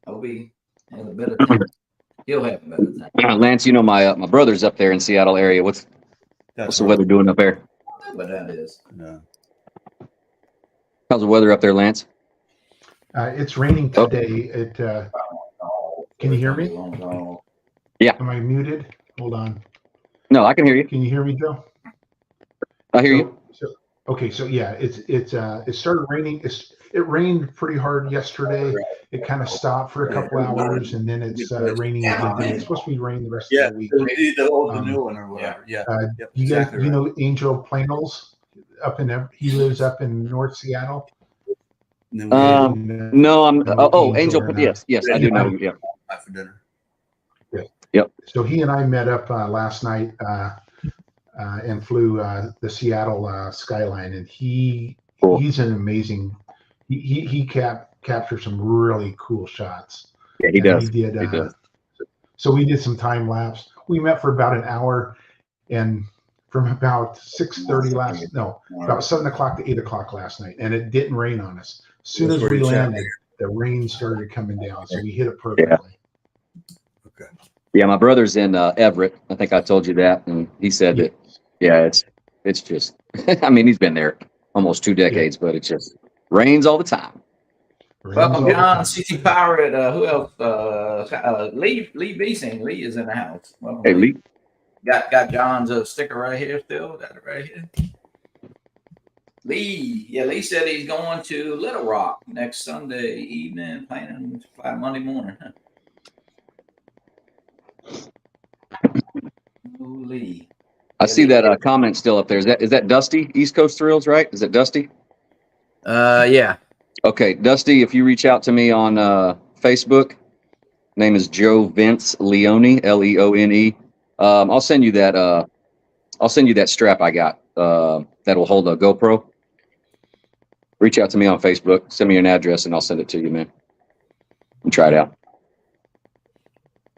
Hope he has a better time. He'll have a better time. Lance, you know my brother's up there in Seattle area. What's the weather doing up there? But that is. No. How's the weather up there, Lance? It's raining today. Can you hear me? Yeah. Am I muted? Hold on. No, I can hear you. Can you hear me, Joe? I hear you. So yeah, it started raining. It rained pretty hard yesterday. It kind of stopped for a couple hours, and then it's raining again. It's supposed to be rain the rest of the week. The new one or whatever. Yeah. You guys, you know Angel Planos he lives up in North Seattle. No, I'm. Angel. Yes, I do know. Yeah. For dinner. Yep. So he and I met up last night and flew the Seattle skyline, and he's an amazing. He captured some really cool shots. Yeah, he does. He does. So we did some time lapse. We met for about an hour, and from about 6:30 about 7 o'clock to 8 o'clock last night, and it didn't rain on us. As soon as we landed, the rain started coming down, so we hit it perfectly. Okay. Yeah, my brother's in Everett. I think I told you that, and he said that. Yeah, it's just. I mean, he's been there almost 2 decades, but it just rains all the time. Welcome, John, CT Pirate. Who else? Lee Beasing. Lee is in the house. Welcome, Hey, Lee. Got John's sticker right here still. Got it right here. Lee said he's going to Little Rock next Sunday evening, planning to fly Monday morning. Oh, Lee. I see that comment still up there. Is that Dusty? East Coast Thrills, right? Is it Dusty? Yeah. Okay, Dusty, if you reach out to me on Facebook, name is Joe Vince Leone, Leone. I'll send you that. I'll send you that strap I got that'll hold a GoPro. Reach out to me on Facebook. Send me an address, and I'll send it to you, man. And try it out.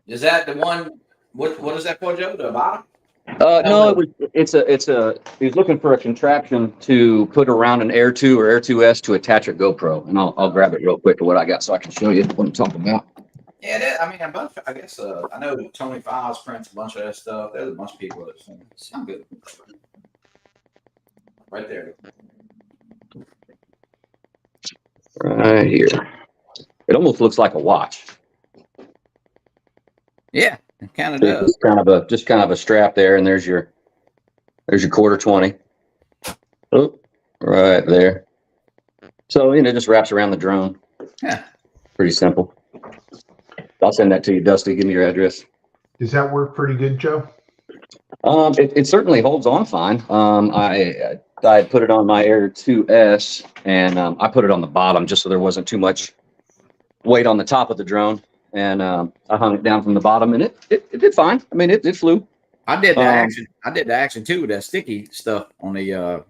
Is that the one? What is that for, Joe? The bottom? No, it's a. He's looking for a contraption to put around an Air 2 or Air 2S to attach a GoPro, and I'll grab it real quick to what I got so I can show you what I'm talking about. Yeah, I mean a bunch. I guess I know Tony Files prints a bunch of that stuff. There's a bunch of people that sound good. Right there. Right here. It almost looks like a watch. Yeah, it kind of does. It's kind of a strap there, and there's your quarter 20. Oh, right there. So it just wraps around the drone. Yeah. Pretty simple. I'll send that to you, Dusty. Give me your address. Does that work pretty good, Joe? It certainly holds on fine. I put it on my Air 2S, and I put it on the bottom just so there wasn't too much weight on the top of the drone. And I hung it down from the bottom, and it did fine. I mean, it flew. I did the action. I did the action too with that sticky stuff on the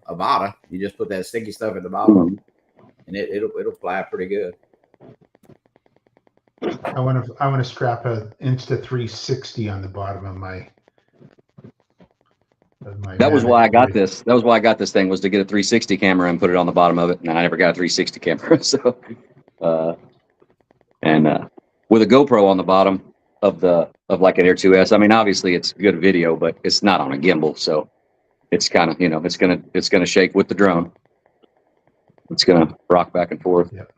Avata. You just put that sticky stuff at the bottom, and it'll fly pretty good. I want to strap a Insta360 on the bottom of my. That was why I got this. That was why I got this thing, was to get a 360 camera and put it on the bottom of it. And I never got a 360 camera. So, with a GoPro on the bottom of like an Air 2S. I mean, obviously it's good video, but it's not on a gimbal, so it's kind of it's gonna shake with the drone. It's gonna rock back and forth. Yep.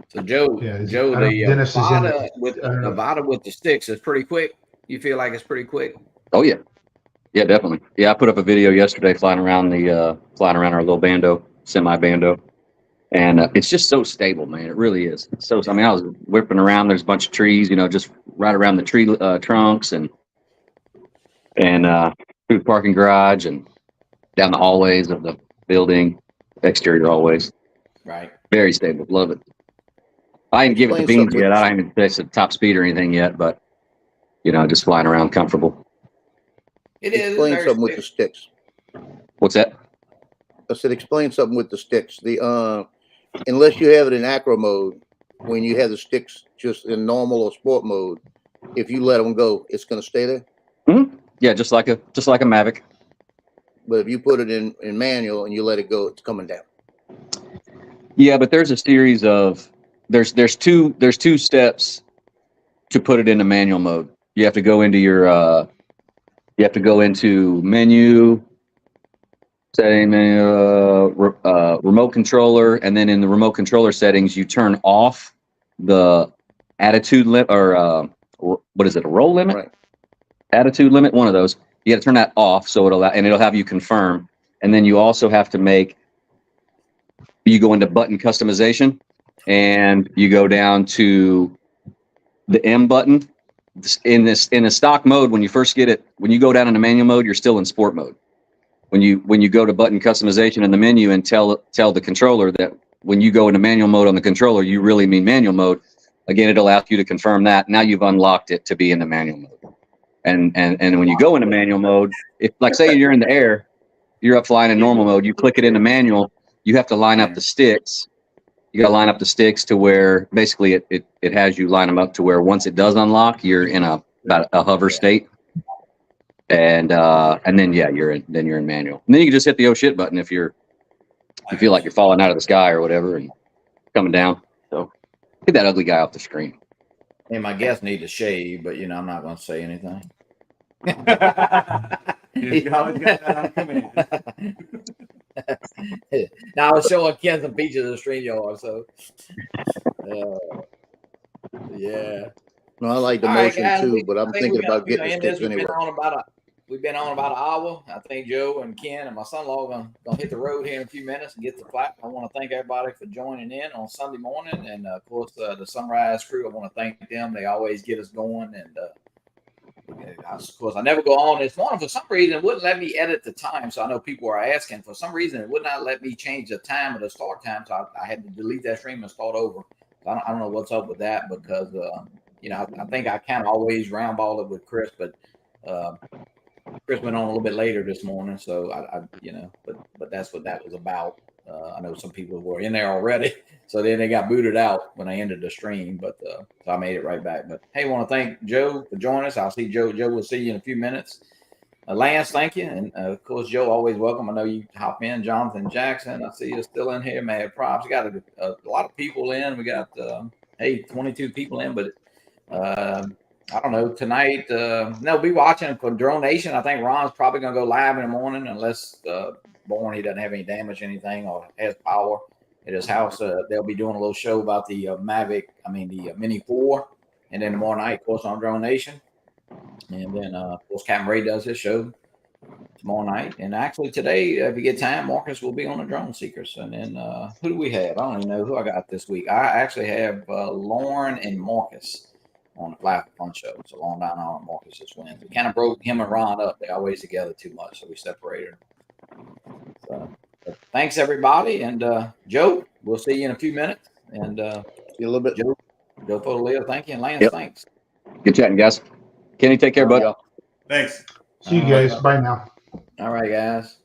So Joe, the Avata with the sticks is pretty quick. You feel like it's pretty quick? Oh yeah. Yeah, definitely. Yeah, I put up a video yesterday flying around our little bando, semi bando, and it's just so stable, man. It really is. So, I mean, I was whipping around. There's a bunch of trees, just right around the tree trunks and through the parking garage and down the hallways of the building, exterior hallways. Right. Very stable. Love it. I didn't give it the beans yet. I haven't fixed the top speed or anything yet, but just flying around comfortable. It is. Explain something with the sticks. What's that? I said, explain something with the sticks. Unless you have it in acro mode, when you have the sticks just in normal or sport mode, if you let them go, it's going to stay there. Mm-hmm. Yeah, just like a Mavic. But if you put it in manual and you let it go, it's coming down. Yeah, but there's a series of there's two steps to put it into manual mode. You have to go into menu, setting remote controller, and then in the remote controller settings, you turn off the attitude limit or what is it? A roll limit? Right. Attitude limit. One of those. You got to turn that off so it'll have you confirm, and then you also have to you go into button customization, and you go down to the M button. In a stock mode, when you first get it, when you go down into manual mode, you're still in sport mode. When you go to button customization in the menu and tell the controller that when you go into manual mode on the controller, you really mean manual mode. Again, it'll ask you to confirm that. Now you've unlocked it to be in the manual mode. And when you go into manual mode, if like say you're in the air, you're up flying in normal mode, you click it into manual, you have to line up the sticks. You got to line up the sticks to where basically it has you line them up to where once it does unlock, you're in about a hover state. And then you're in manual. And then you can just hit the oh shit button if you feel like you're falling out of the sky or whatever and coming down. So get that ugly guy off the screen. And my guests need to shave, but I'm not going to say anything. You always got that on command. Now I was showing Ken some pictures of the StreamYard, so yeah. No, I like the motion too, but I'm thinking about getting the sticks anyway. We've been on about an hour. I think Joe and Ken and my son-in-law gonna hit the road here in a few minutes and get the flight. I want to thank everybody for joining in on Sunday morning, and of course the Sunrise crew. I want to thank them. They always get us going, and of course I never go on this morning for some reason. It wouldn't let me edit the time, so I know people are asking. For some reason, it would not let me change the time of the start time, so I had to delete that stream and start over. I don't know what's up with that because I think I kind of always roundball it with Chris, but Chris went on a little bit later this morning, so but that's what that was about. I know some people were in there already, so then they got booted out when I ended the stream, but so I made it right back. But hey, I want to thank Joe for joining us. I'll see Joe. Joe will see you in a few minutes. Lance, thank you, and of course Joe, always welcome. I know you hop in. Jonathan Jackson, I see you're still in here. Mad props. We got a lot of people in. We got 22 people in, but I don't know tonight. They'll be watching for Drone Nation. I think Ron's probably gonna go live in the morning unless Born he doesn't have any damage, anything, or has power at his house. They'll be doing a little show about the the Mini 4, and then tomorrow night, of course, on Drone Nation, and then of course Captain Ray does his show tomorrow night. And actually today, if you get time, Marcus will be on the Drone Seekers. And then who do we have? I don't even know who I got this week. I actually have Lauren and Marcus on the Fly for Fun show. So Lauren down on Marcus this Wednesday. We kind of broke him and Ron up. They're always together too much, so we separated. So thanks everybody, and Joe, we'll see you in a few minutes. And see you a little bit. Joe Fodoleo, thank you, and Lance, thanks. Good chatting, guys. Kenny, take care, bud. Thanks. See you guys. Bye now. All right, guys.